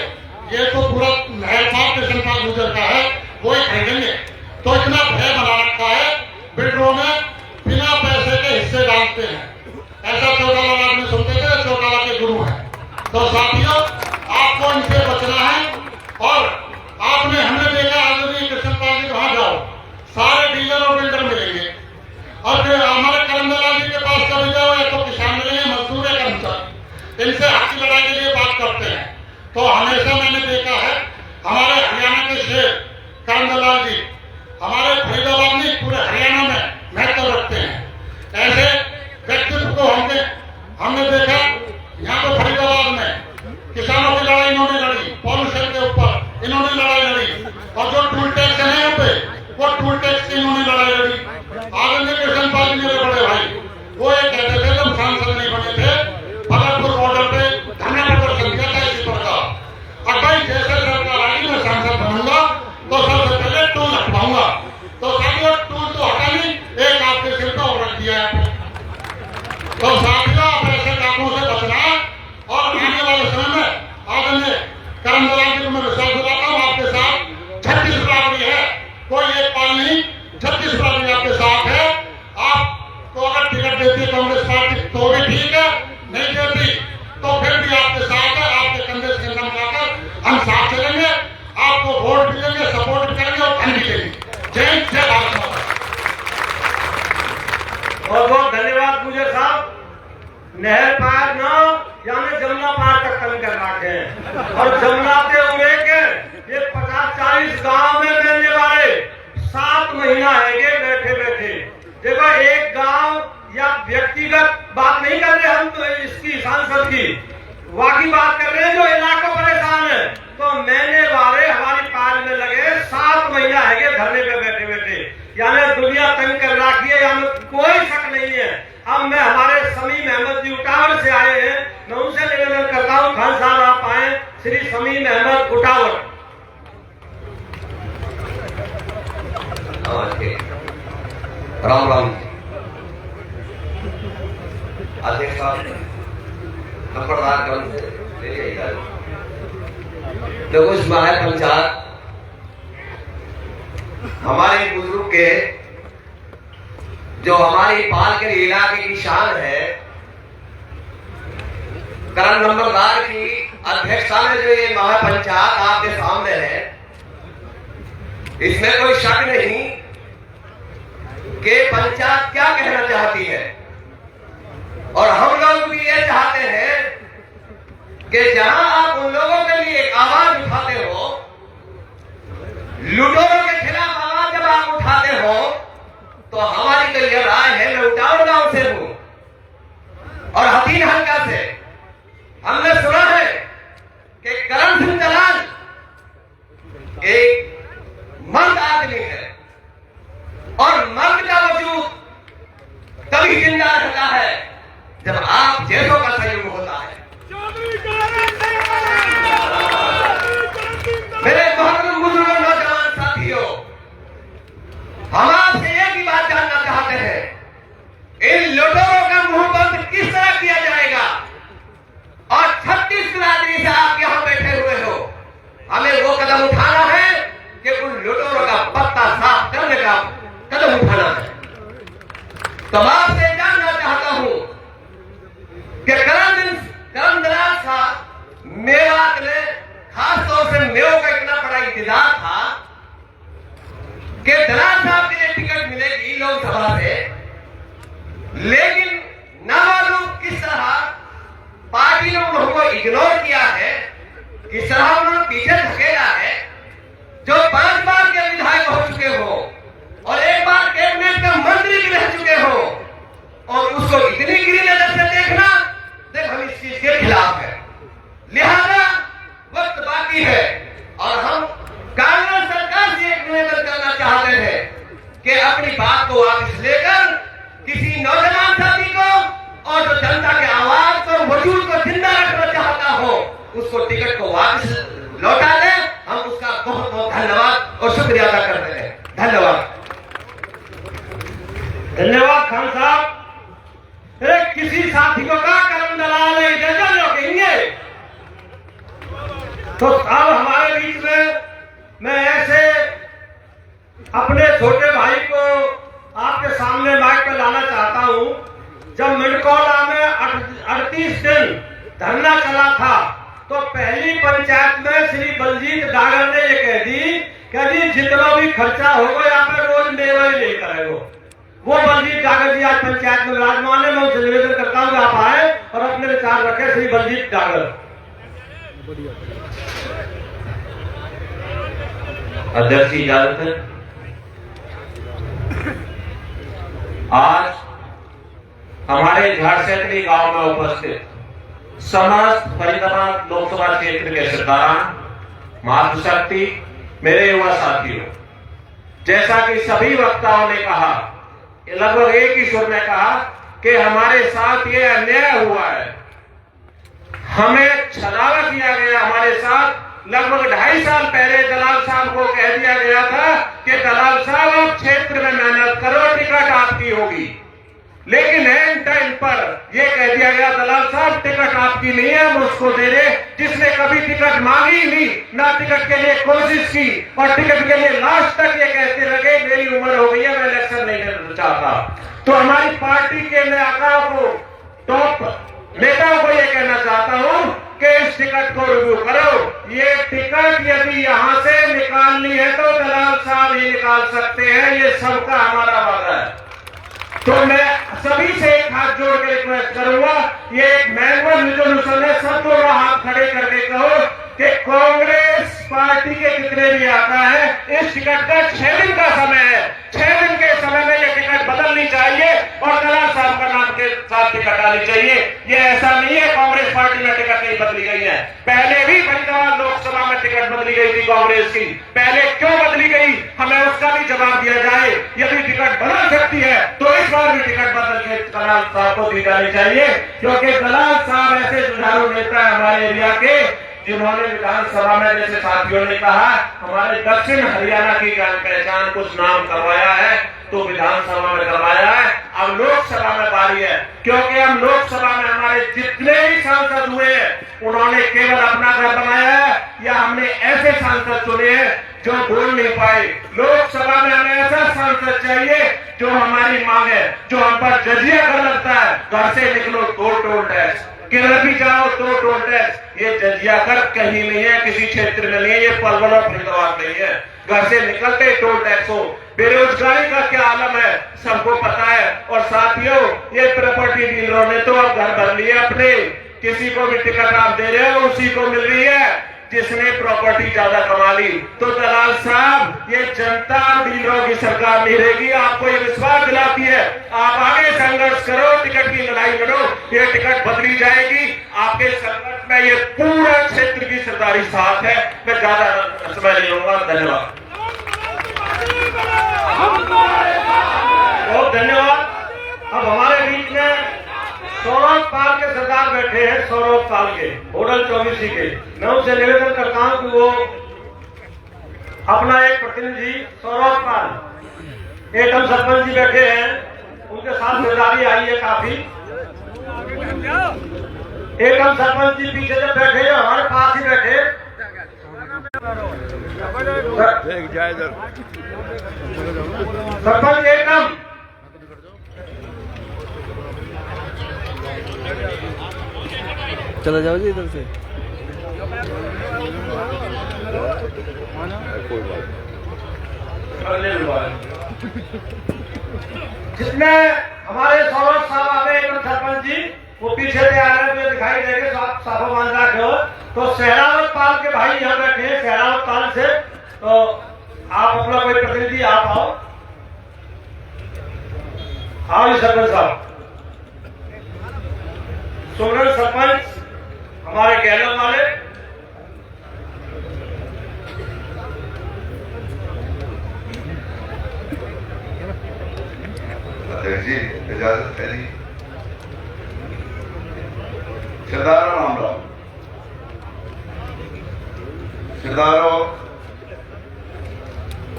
ये तो पूरा नहर पार कृष्णपाल गुजर का है, वो ही खरीदेंगे। तो इतना भय बना रखा है बिल्डरों में, बिना पैसे के हिस्से डालते हैं। ऐसा चौटाला आदमी सुनते थे, चौटाला के गुरु हैं। तो साथियों, आपको इनसे बचना है। और आपने हमने देखा आदरणीय कृष्णपाल जी वहां जाओ, सारे डीलर और बिल्डर मिलेंगे। और फिर हमारे करण दलाल जी के पास कभी जाओ या तो किसान मिलेंगे, मजदूर या कर्मचारी, इनसे हक की लड़ाई के लिए बात करते हैं। तो हमेशा मैंने देखा है हमारे हरियाणा के शेर करण दलाल जी हमारे फरीदाबाद में पूरे हरियाणा में महत्व रखते हैं। ऐसे व्यक्तित्व को हमने देखा। यहाँ पे फरीदाबाद में किसानों की लड़ाई इन्होंने लड़ी, पॉल्यूशन के ऊपर इन्होंने लड़ाई लड़ी, और जो टूल टैक्स है यहाँ पे वो टूल टैक्स की इन्होंने लड़ाई लड़ी। आदरणीय कृष्णपाल जी मेरे बड़े भाई, वो ये कहते थे जब सांसद नहीं बने थे बदरपुर बॉर्डर पे धरना प्रदर्शन किया था इसी प्रकार। और भाई जैसे सरकार आई, मैं नहर पार न यानी जमुना पार तक कम कर रखे हैं। और जमुनाते हुए के ये 50-40 गांव में रहने वाले 7 महीना है बैठे बैठे। देखो एक गांव या व्यक्तिगत बात नहीं कर रहे हम, तो इसकी सांसद की वाकई बात कर रहे हैं जो इलाकों परेशान है। तो मैंने वाले हमारी पाल में लगे 7 महीना है धरने पे बैठे बैठे, यानी दुनिया तंग कर रखी है, यानी कोई शक नहीं है। अब मैं हमारे समीम अहमद जी उटावट से आए हैं, मैं उनसे निवेदन करता हूँ खान साहब आप आए, श्री समीम अहमद उटावट। राम राम अध्यक्ष साहब, नंबरदार कौन से ले जाइएगा। देखो इसमें है पंचायत हमारे बुजुर्ग के जो हमारी पाल के इलाके की शान है, करण नंबरदार की अध्यक्षता में जो ये महापंचायत आपके सामने है, इसमें कोई शक नहीं कि पंचायत क्या कहना चाहती है। और हम लोग भी ये चाहते हैं कि जहां आप उन लोगों के लिए एक आवाज उठाते हो, लुटेरों के खिलाफ आवाज जब आप उठाते हो, तो हमारी तो यह राय है, मैं उटावड़ गांव से हूं और हतीन हल्का से हमने सुना है कि करण सिंह दलाल एक मर्द आदमी है और मर्द का वजूद तभी जिंदा रहता है जब आप जैसों का सहयोग होता है। मेरे मोहतरम बुजुर्गों, नौजवान साथियों, हम आपसे एक ही बात जानना चाहते हैं, इन लुटेरों का मुंह बंद किस तरह किया जाएगा। और 36 बिरादरी से आप यहां बैठे हुए हो, हमें वो कदम उठाना है कि उन लुटेरों का पत्ता साफ करने का कदम उठाना है। तो मैं आपसे जानना चाहता हूं कि करण दलाल साहब मेवात में खासतौर से मेवों का इतना बड़ा इंतजार था कि दलाल साहब के लिए टिकट मिलेगी लोकसभा से, लेकिन न मालूम किस तरह पार्टी ने उनको इग्नोर किया है, किस तरह उन्होंने पीछे धकेला है। जो 5 बार के विधायक हो चुके हो और एक बार कैबिनेट के मंत्री भी रह चुके हो, और उसको इतनी गिरी नजर से देखना, देख हम इस चीज के खिलाफ है। लिहाजा वक्त बाकी है और हम कांग्रेस सरकार से एक निवेदन करना चाहते हैं कि अपनी बात को वापस लेकर किसी नौजवान साथी को और जो जनता के आवाज और वजूद को जिंदा रखना चाहता हो, उसको टिकट को वापस लौटा दे। हम उसका बहुत बहुत धन्यवाद और शुक्रिया अदा करते हैं। धन्यवाद। धन्यवाद खान साहब। किसी साथी को कहा करण दलाल कहेंगे, तो अब हमारे बीच में मैं ऐसे अपने छोटे भाई को आपके सामने माइक पर लाना चाहता हूं। जब मिडकौला में 38 दिन धरना चला था, तो पहली पंचायत में श्री बलजीत डागर ने ये कह दी कि जितना भी खर्चा होगा यहाँ पे रोज मेवा ही लेकर आएगा। वो बलजीत डागर जी आज पंचायत में विराजमान है। मैं उनसे निवेदन करता हूँ आप आए और अपने विचार रखें। श्री बलजीत डागर। अध्यक्ष की इजाजत है। आज हमारे झारसेतली गांव में उपस्थित समस्त फरीदाबाद लोकसभा क्षेत्र के सरदारान, मातृशक्ति, मेरे युवा साथियों, जैसा कि सभी वक्ताओं ने कहा, लगभग एक ही सुर में कहा कि हमारे साथ ये अन्याय हुआ है, हमें छलावा किया गया। हमारे साथ लगभग 2.5 साल पहले दलाल साहब को कह दिया गया था कि दलाल साहब आप क्षेत्र में मेहनत करो, टिकट आपकी होगी, लेकिन एंड टाइम पर यह कह दिया गया दलाल साहब टिकट आपकी नहीं है, हम उसको दे रहे जिसने कभी टिकट मांगी नहीं, ना टिकट के लिए कोशिश की, और टिकट के लिए लास्ट तक ये कहते लगे मेरी उम्र हो गई है, मैं इलेक्शन नहीं लड़ना चाहता। तो हमारी पार्टी के नेताओं को, टॉप नेताओं को यह कहना चाहता हूं कि इस टिकट को रिव्यू करो। ये टिकट यदि यहां से निकालनी है तो दलाल साहब ही निकाल सकते हैं, ये सबका हमारा वादा है। तो मैं सभी से एक हाथ जोड़ के रिक्वेस्ट करूंगा, ये टिकट आनी चाहिए। ये ऐसा नहीं है कांग्रेस पार्टी में टिकट नहीं बदली गई है, पहले भी फरीदाबाद लोकसभा में टिकट बदली गई थी कांग्रेस की। पहले क्यों बदली गई, हमें उसका भी जवाब दिया जाए। यदि टिकट बदल सकती है तो इस बार भी टिकट बदल के दलाल साहब को दी जानी चाहिए, क्योंकि दलाल साहब ऐसे जुझारू नेता है हमारे एरिया के, जिन्होंने विधानसभा में, जैसे साथियों ने कहा, हमारे दक्षिण हरियाणा की पहचान कुछ नाम करवाया है तो विधानसभा में करवाया है। अब लोकसभा में बारी है, क्योंकि हम लोकसभा में हमारे जितने भी सांसद हुए हैं उन्होंने केवल अपना घर बनाया है, या हमने ऐसे सांसद चुने हैं जो बोल नहीं पाए। लोकसभा में हमें ऐसा सांसद चाहिए जो हमारी मांग है, जो हम पर जजिया कर लगता है, घर से निकलो तो टोल टैक्स, किधर भी जाओ तो टोल टैक्स। ये जजिया कर कहीं नहीं है, किसी क्षेत्र में नहीं है, ये पलवल और फरीदाबाद नहीं है। घर से निकलते टोल टैक्स हो, बेरोजगारी का क्या आलम है सबको पता है। और साथियों, ये प्रॉपर्टी डीलरों ने तो अब घर भर लिए अपने, किसी को भी टिकट आप दे रहे हो उसी को मिल रही है जिसने प्रॉपर्टी ज्यादा कमा ली। तो दलाल साहब, ये जनता डीलरों की सरकार नहीं रहेगी, आपको ये विश्वास दिलाती है। आप आगे संघर्ष करो, टिकट की लड़ाई लड़ो, ये टिकट बदली जाएगी। आपके संघर्ष में ये पूरा क्षेत्र की सरदारी साथ है। मैं ज्यादा समय नहीं लूंगा, धन्यवाद। बहुत धन्यवाद। अब हमारे बीच में सौरभ पाल के सरदार बैठे हैं, सौरभ पाल के होटल 24 के। मैं उनसे निवेदन करता हूं कि वो अपना एक प्रतिनिधि सौरभ पाल, एकम सरपंच जी बैठे हैं, उनके साथ जिम्मेदारी आई है काफी। एकम सरपंच जी पीछे जब बैठे हैं, हमारे पास ही बैठे, सरपंच एकम चले जाओ जी इधर से। जिसमें हमारे सौरभ साहब आवे एक सरपंच जी, वो पीछे से आ रहे हैं, दिखाई देंगे, साफा मान रखे हो। तो सहरावत पाल के भाई यहाँ बैठे हैं, सहरावत पाल से, तो आप अपना कोई प्रतिनिधि आप आओ। हाँ जी सरपंच साहब। सुमरन सरपंच हमारे गहलोत वाले, अध्यक्ष जी इजाजत है जी। सरदारों राम राम। सरदारों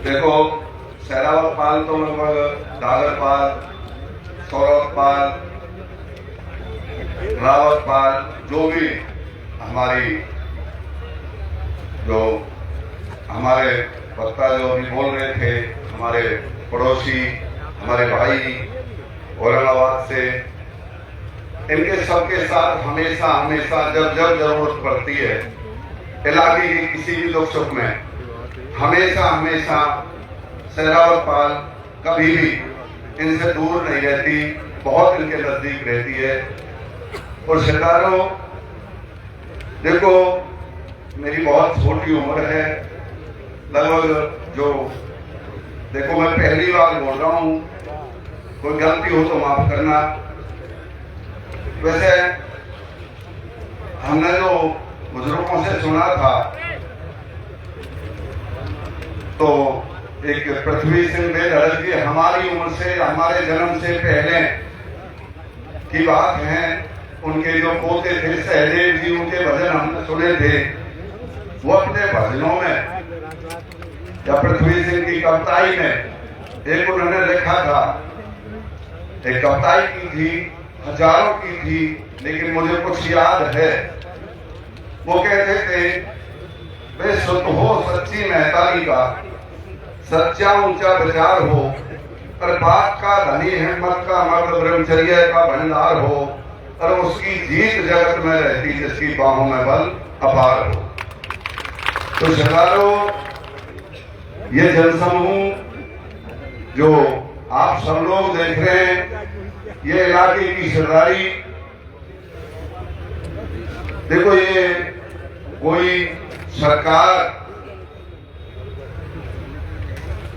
देखो, सहरावत पाल तो लगभग डागर पाल, सौरभ पाल, रावत पाल, जो भी हमारे वक्ता जो अभी बोल रहे थे, हमारे पड़ोसी, हमारे भाई औरंगाबाद से, इनके सबके साथ हमेशा हमेशा जब जब जरूरत पड़ती है इलाके की किसी भी दुख सुख में, हमेशा हमेशा सहरावत पाल कभी भी इनसे दूर नहीं रहती, बहुत इनके नजदीक रहती है। और सरदारों देखो, मेरी बहुत छोटी उम्र है, लगभग जो देखो मैं पहली बार बोल रहा हूँ, कोई गलती हो तो माफ करना। वैसे हमने जो बुजुर्गों से सुना था तो एक पृथ्वी सिंह बेलहर जी हमारी उम्र से, हमारे जन्म से पहले की बात है, उनके जो पोते थे सहदेव जी, उनके भजन हमने सुने थे। वो अपने भजनों में या पृथ्वी सिंह की कविताई में एक उन्होंने लिखा था, एक कविताई की थी, हजारों की थी, लेकिन मुझे कुछ याद है। वो कहते थे, वे सुत हो सच्ची महतारी का, सच्चा ऊंचा विचार हो, और बात का धनी हिम्मत का मर्द ब्रह्मचर्य का भंडार हो, और उसकी जीत जगत में रहती जिसकी बाहों में बल अपार हो। तो सरदारों, ये जनसमूह जो आप सब लोग देख रहे हैं, ये इलाके की सरदारी, देखो ये कोई सरकार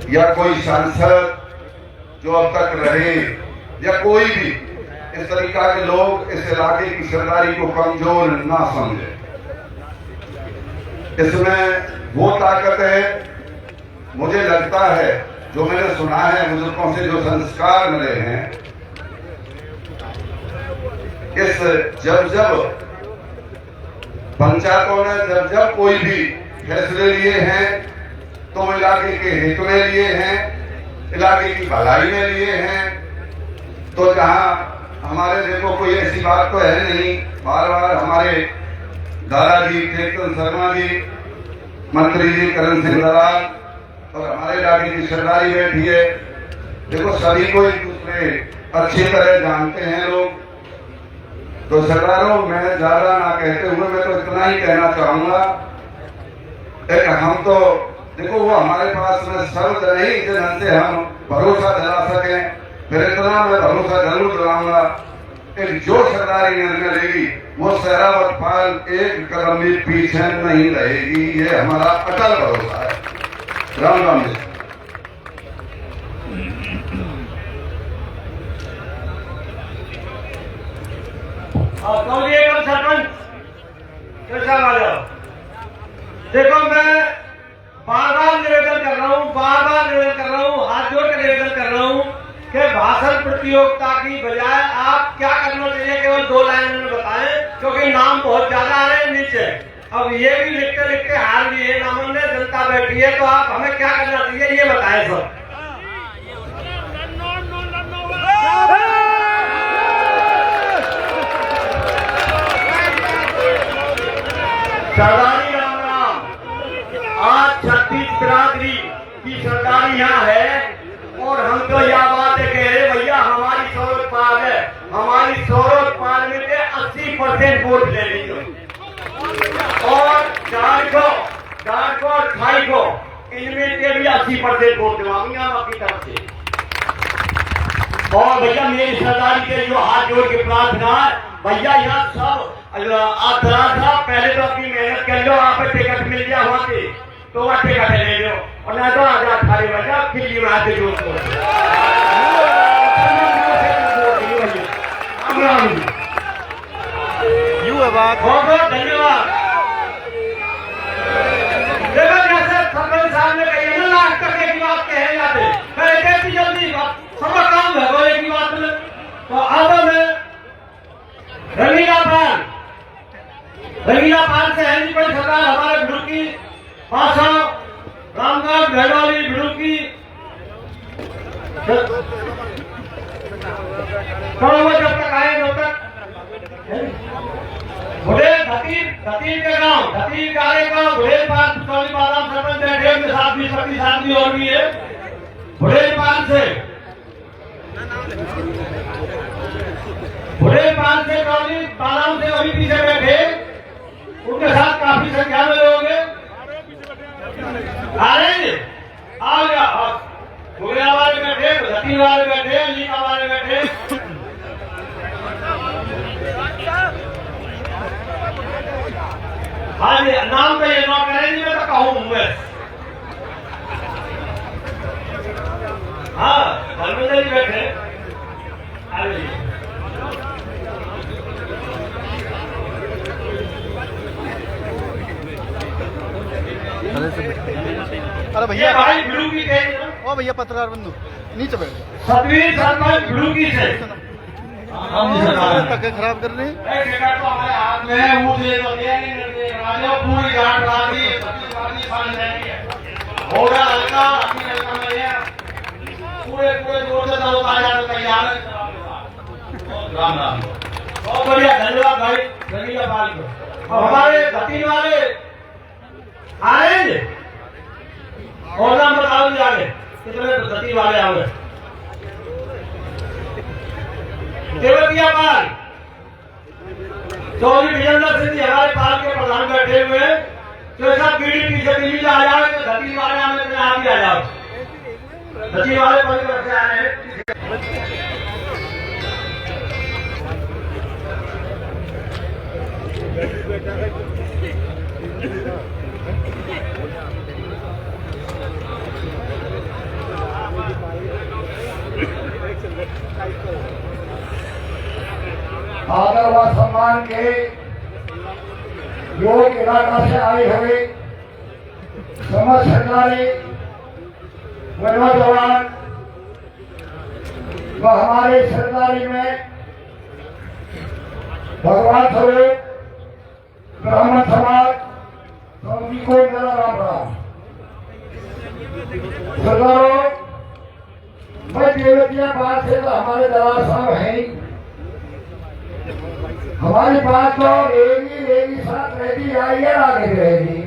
या कोई सांसद जो अब तक रहे या कोई भी इस तरीका के लोग इस इलाके की सरदारी को कमजोर ना समझे। इसमें वो ताकत है, मुझे लगता है, जो मैंने सुना है बुजुर्गों से, जो संस्कार मिले हैं, इस जब पंचायतों ने जब कोई भी फैसले लिए हैं तो इलाके के हित में लिए हैं, इलाके की भलाई में लिए हैं। तो जहां हमारे, देखो कोई ऐसी बात तो है नहीं, बार बार हमारे दादाजी केतन शर्मा जी, मंत्री जी करण सिंह दलाल और हमारे इलाके की सरदारी बैठी है। देखो सभी को एक दूसरे अच्छी तरह जानते हैं लोग। तो सरदारों, मैं ज्यादा ना कहते हुए मैं तो इतना ही कहना चाहूंगा, एक हम तो देखो वो हमारे पास में शब्द नहीं जिनसे हम भरोसा दिला सकें, फिर इतना मैं भरोसा जरूर दिलाऊंगा, एक जो सरदारी निर्णय लेगी वो सहरावत पाल एक कदम भी पीछे नहीं रहेगी, ये हमारा अटल भरोसा है। राम राम जी। सरपंच कैसा वाले, देखो मैं बार बार निवेदन कर रहा हूँ, हाथ जोड़ कर निवेदन कर रहा हूँ कि भाषण प्रतियोगिता की बजाय आप क्या करना चाहिए, केवल 2 लाइन में बताएं, क्योंकि नाम बहुत ज्यादा आ रहे हैं नीचे। अब ये भी लिखते लिखते हार लिए, नामंदे जनता बैठी है, तो आप हमें क्या करना चाहिए ये बताएं सर। सरदारी राम राम। आज 36 बिरादरी की सरदारी यहाँ है और हम तो यह बात कह रहे भैया, हमारी सौरभ पाल है, हमारी सौरभ पाल में 80% वोट ले लीजिए और 4 को और 28 को इनमें के भी 80% वोट दिलाऊंगी हम अपनी तरफ से। और भैया मेरी सरदारी के जो हाथ जोड़ के प्रार्थना है भैया, यहाँ सब आतरा था, पहले तो अपनी मेहनत कर लो, आप टिकट मिल गया वहां से तो वह टिकट ले लो, और ना तो आजाद खाली बजा फिर रात जोड़ को। बहुत बहुत धन्यवाद। देखो जैसे सरपंच साहब ने कही ना, लाख टके की बात कहे जाते, मैं जल्दी सबका काम है बोले की बात में। तो अब मैं रंगीला पाल से है कोई सरकार, हमारे गुरु की भाषा रामदास भैरवाली गुरु की जब तक आए तब तक बुढ़ेल धतीर के गांव धतीर काले का बुढ़ेल पाल सरपंच डेढ़ के साथ भी सभी साथ भी और भी है बुढ़ेल पाल से कॉलोनी बालाम से अभी पीछे बैठे, उनके साथ काफी संख्या में लोग आ रहे हैं। आ गया बुढ़िया वाले बैठे, धतीर वाले बैठे, लीका वाले बैठे। हाँ जी, नाम का ये नोट करेंगे, मैं तो कहूँ मैं। हाँ धर्मेंद्र जी बैठे, अरे भैया भाई ब्लू की ओ भैया पत्रकार बंधु नीचे बैठ, सतवीर सरपंच ब्लू की से धक्के खराब कर रहे हैं। टिकट तो हमारे हाथ में है, वो दे तो दिया नहीं, पूरी गांठ ला दी, होगा हल्का अपनी हल्का में पूरे जोर से दो बाजार तैयार है। राम राम, बहुत बढ़िया, धन्यवाद भाई रंगीला पाल को। हमारे धतीर वाले आ रहे हैं, और नाम बताओ जाके कितने धतीर वाले आ गए। देवतिया पाल चौधरी विजेंद्र सिंह जी हमारे पाल के प्रधान बैठे हुए हैं, तो सब पीढ़ी पीछे दिल्ली आ जाओ, तो धतीर वाले हमें तो आप ही आ जाओ, धतीर वाले परिवार से आ रहे हैं। आदर व सम्मान के योग इलाका से आए हुए समस्त सरदारी व नौजवान व हमारे सरदारी में भगवान स्वरूप ब्राह्मण समाज सभी को मेरा राम राम। सरदारों, मैं देवतिया बात से तो हमारे दलाल साहब हैं, हमारी बात तो रेगी साथ रहती आई है, आगे रहेगी।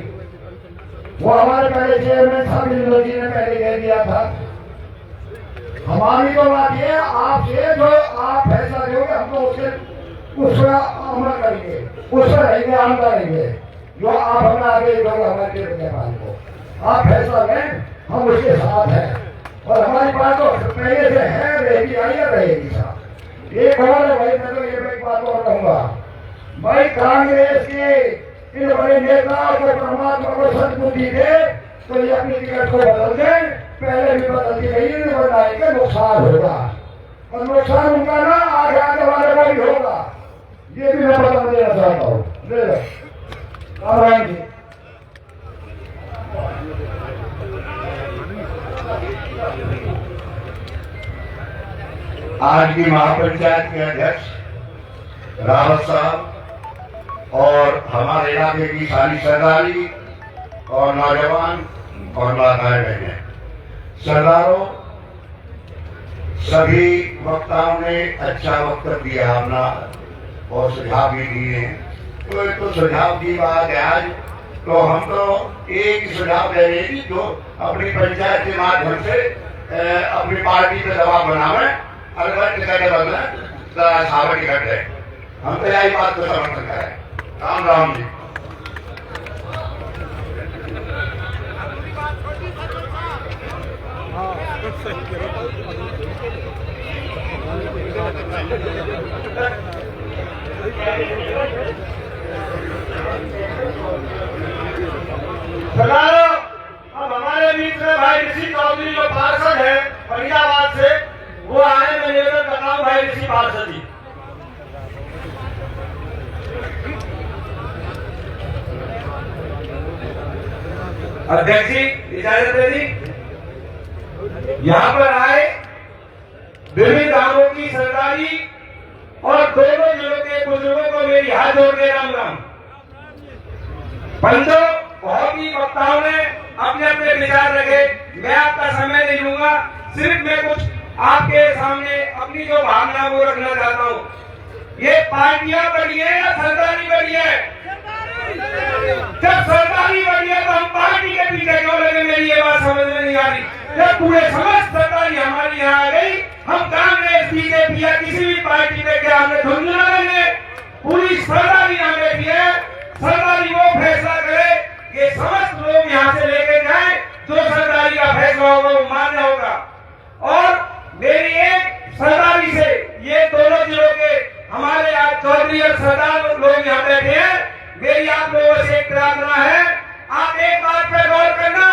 वो हमारे पहले चेयरमैन साहब इंद्र जी ने पहले कह दिया था। हमारी तो बात ये आपसे जो आप फैसला दोगे हम तो उसका अमल करेंगे, उससे रहेंगे, हम करेंगे। जो आप हमें आगे दोगे हमारे देवतियापाल को, आप फैसला लें, हम उसके साथ हैं। और हमारी बात तो पहले से है, रहेगी आई है, रहेगी साहब। एक और है भाई, मैं तो ये एक बात और कहूंगा भाई, कांग्रेस के इन बड़े नेताओं को परमात्मा को सद्बुद्धि दे तो ये अपनी टिकट को बदल दें। पहले भी बदलती रही, बनाएंगे नुकसान होगा, और नुकसान उनका ना आगे आने वाले को भी होगा। ये भी मैं बता देना चाहता हूँ। ले लो नारायण जी। आज की महापंचायत के अध्यक्ष रावत साहब और हमारे इलाके की सारी सरदारी और नौजवान और माताएं बहनें, सरदारों, सभी वक्ताओं ने अच्छा वक्तव्य दिया अपना और सुझाव भी दिए हैं। तो सुझाव की बात है आज, तो हम तो एक ही सुझाव दे रहे हैं जो अपनी पंचायत के माध्यम से अपनी पार्टी पे दबाव बनावे, अलग टिकट बदले, सावर टिकट है। हम तो यही बात को समर्थन करें। राम राम जी। सरदारों, अब हमारे बीच में भाई ऋषि चौधरी जो पार्षद है फरीदाबाद से, वो आए। मैं निवेदन करता हूँ भाई ऋषि पार्षद जी। अध्यक्ष जी इजाजत दे दी। यहाँ पर आए विभिन्न धामों की सरदारी और दोनों जिलों के बुजुर्गों को मेरी हाथ जोड़ के राम राम। पंचों, बहुत ही वक्ताओं ने अपने अपने विचार रखे, मैं आपका समय नहीं लूंगा। सिर्फ मैं कुछ आपके सामने अपनी जो भावना वो रखना चाहता हूँ। ये पार्टियां बड़ी है या सरदारी बड़ी है? जब सरदारी बड़ी है तो हम पार्टी के पीछे क्यों लगे? मेरी ये बात समझ में नहीं आ रही। जब पूरे समस्त सरदारी हमारी यहाँ आ गई, हम कांग्रेस, बीजेपी या किसी भी पार्टी पे क्या हमें धुंधला लेंगे? पूरी सरदारी यहाँ बैठी है। सरदारी वो फैसला करे, ये समस्त लोग यहाँ से लेके जाए, जो सरदारी का फैसला होगा वो मान्य होगा। और मेरी एक सरदारी से, ये दोनों जिलों के हमारे आज चौधरी और सरदार लोग यहाँ बैठे हैं, मेरी आप लोगों से एक प्रार्थना है, आप एक बात पे गौर करना।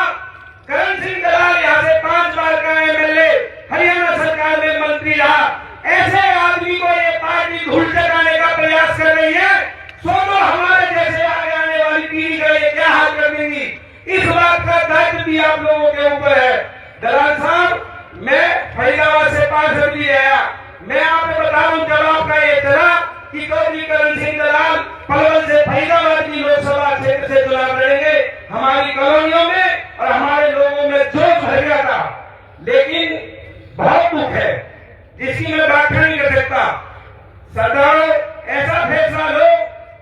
करण सिंह दलाल यहाँ से 5 बार का एमएलए, हरियाणा सरकार में मंत्री रहा। ऐसे आदमी को ये पार्टी धूल चटाने का प्रयास कर रही है। सोचो हमारे जैसे आगे आने वाली पीढ़ी का ये क्या हाल कर देंगी? इस बात का दायित्व भी आप लोगों के ऊपर है। दलाल साहब, मैं फरीदाबाद से पार्षद भी आया, मैं आपको बता दूं जब आपका ये चला कि चौधरी करण सिंह दलाल पलवल से फरीदाबाद की लोकसभा क्षेत्र से चुनाव लड़ेंगे, हमारी कॉलोनियों में और हमारे लोगों में जोश भर गया था। लेकिन बहुत दुख है जिसकी मैं व्याख्या नहीं कर सकता। सरदारों, ऐसा फैसला लो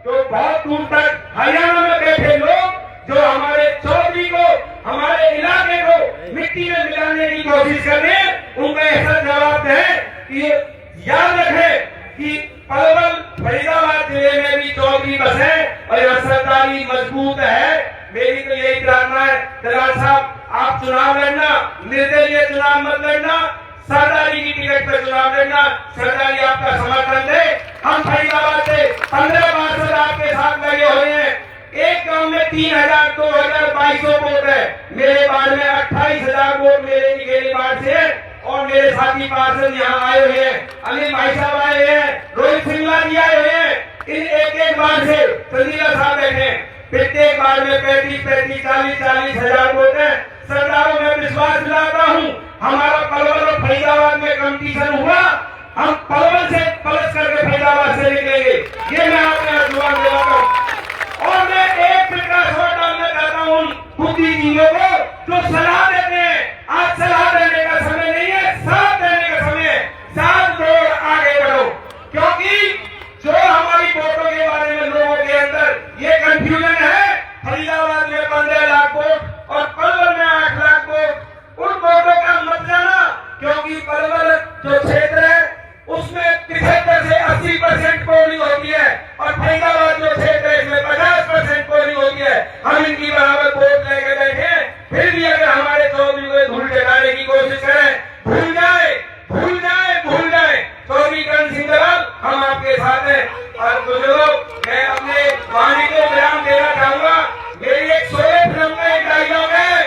जो बहुत दूर तक हरियाणा में बैठे लोग जो हमारे चौधरी को, हमारे इलाके को मिट्टी में मिलाने की कोशिश कर रहे हैं, उनको ऐसा जवाब दें कि याद रखें कि पलवल फरीदाबाद जिले में भी चौधरी बसे और यह सरदारी मजबूत है। मेरी तो यही प्रार्थना है दलाल साहब, आप चुनाव लड़ना, निर्दलीय चुनाव मत लड़ना, सरदारी की टिकट पर चुनाव लड़ना। सरदारी आपका समर्थन दे। हम फरीदाबाद से 15 पार्षद आपके साथ लगे हुए हैं। एक गांव में 3000, 2000, 2200 वोट है। मेरे वार्ड में 28,000 वोट मेरे निगेरी वार्ड से है। और मेरे साथी पार्षद यहाँ आए हुए हैं, अनिल भाई साहब आए हुए हैं, रोहित सिंगला जी आए हुए हैं। इन एक बार से संजीला साहब बैठे, प्रत्येक बार में 35-35, 40-40 हजार वोट है। सरदारों में विश्वास दिलाता हूँ, हमारा पलवल और फरीदाबाद में कंपटीशन हुआ, हम पलवल से पलट करके फरीदाबाद से निकलेंगे, ये मैं आपने जुबान दिलाता हूँ। और मैं एक फिर का शॉट डालना चाहता हूँ उन बुद्धिजीवियों को जो सलाह देते हैं। आज सलाह देने का समय नहीं है, साथ देने का समय है। साथ जोड़ आगे बढ़ो, क्योंकि जो हमारी वोटों के बारे में लोगों के अंदर ये कंफ्यूजन है, फरीदाबाद में 15 लाख वोट और पलवल में 8 लाख वोट, उन वोटों का मत जाना, क्योंकि पलवल जो क्षेत्र है उसमें 75 से 80% पोलिंग होती है और फरीदाबाद जो क्षेत्र है इसमें 50% पोलिंग होती है। हम इनकी बराबर वोट लेके बैठे, फिर भी अगर हमारे चौधरी को धूल चटाने की कोशिश करें, भूल जाए चौधरी करण सिंह दलाल, हम आपके साथ हैं। और बुजुर्गों, मैं अपने वाणी को विराम देना चाहूंगा। मेरी एक शोले फिल्म का एक डायलॉग है,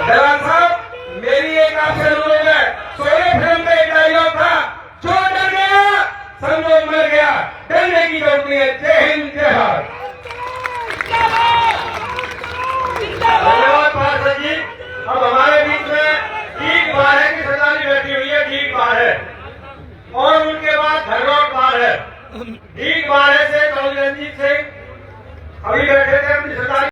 दलाल साहब, मेरी एक आपसे अनुरोध है। शोले फिल्म का एक डायलॉग था, जो डर गया समझो मर गया, डरने की जरूरत नहीं है। जय हिंद, जय भारत। धन्यवाद पार्षद जी। अब हमारे बीच में ठीक बार है कि सरदारी बैठी हुई है, ठीक बार है, और उनके बाद धरवाड़ बार है। ठीक बार है से चौधरी रंजीत सिंह अभी बैठे थे अपनी सरदारी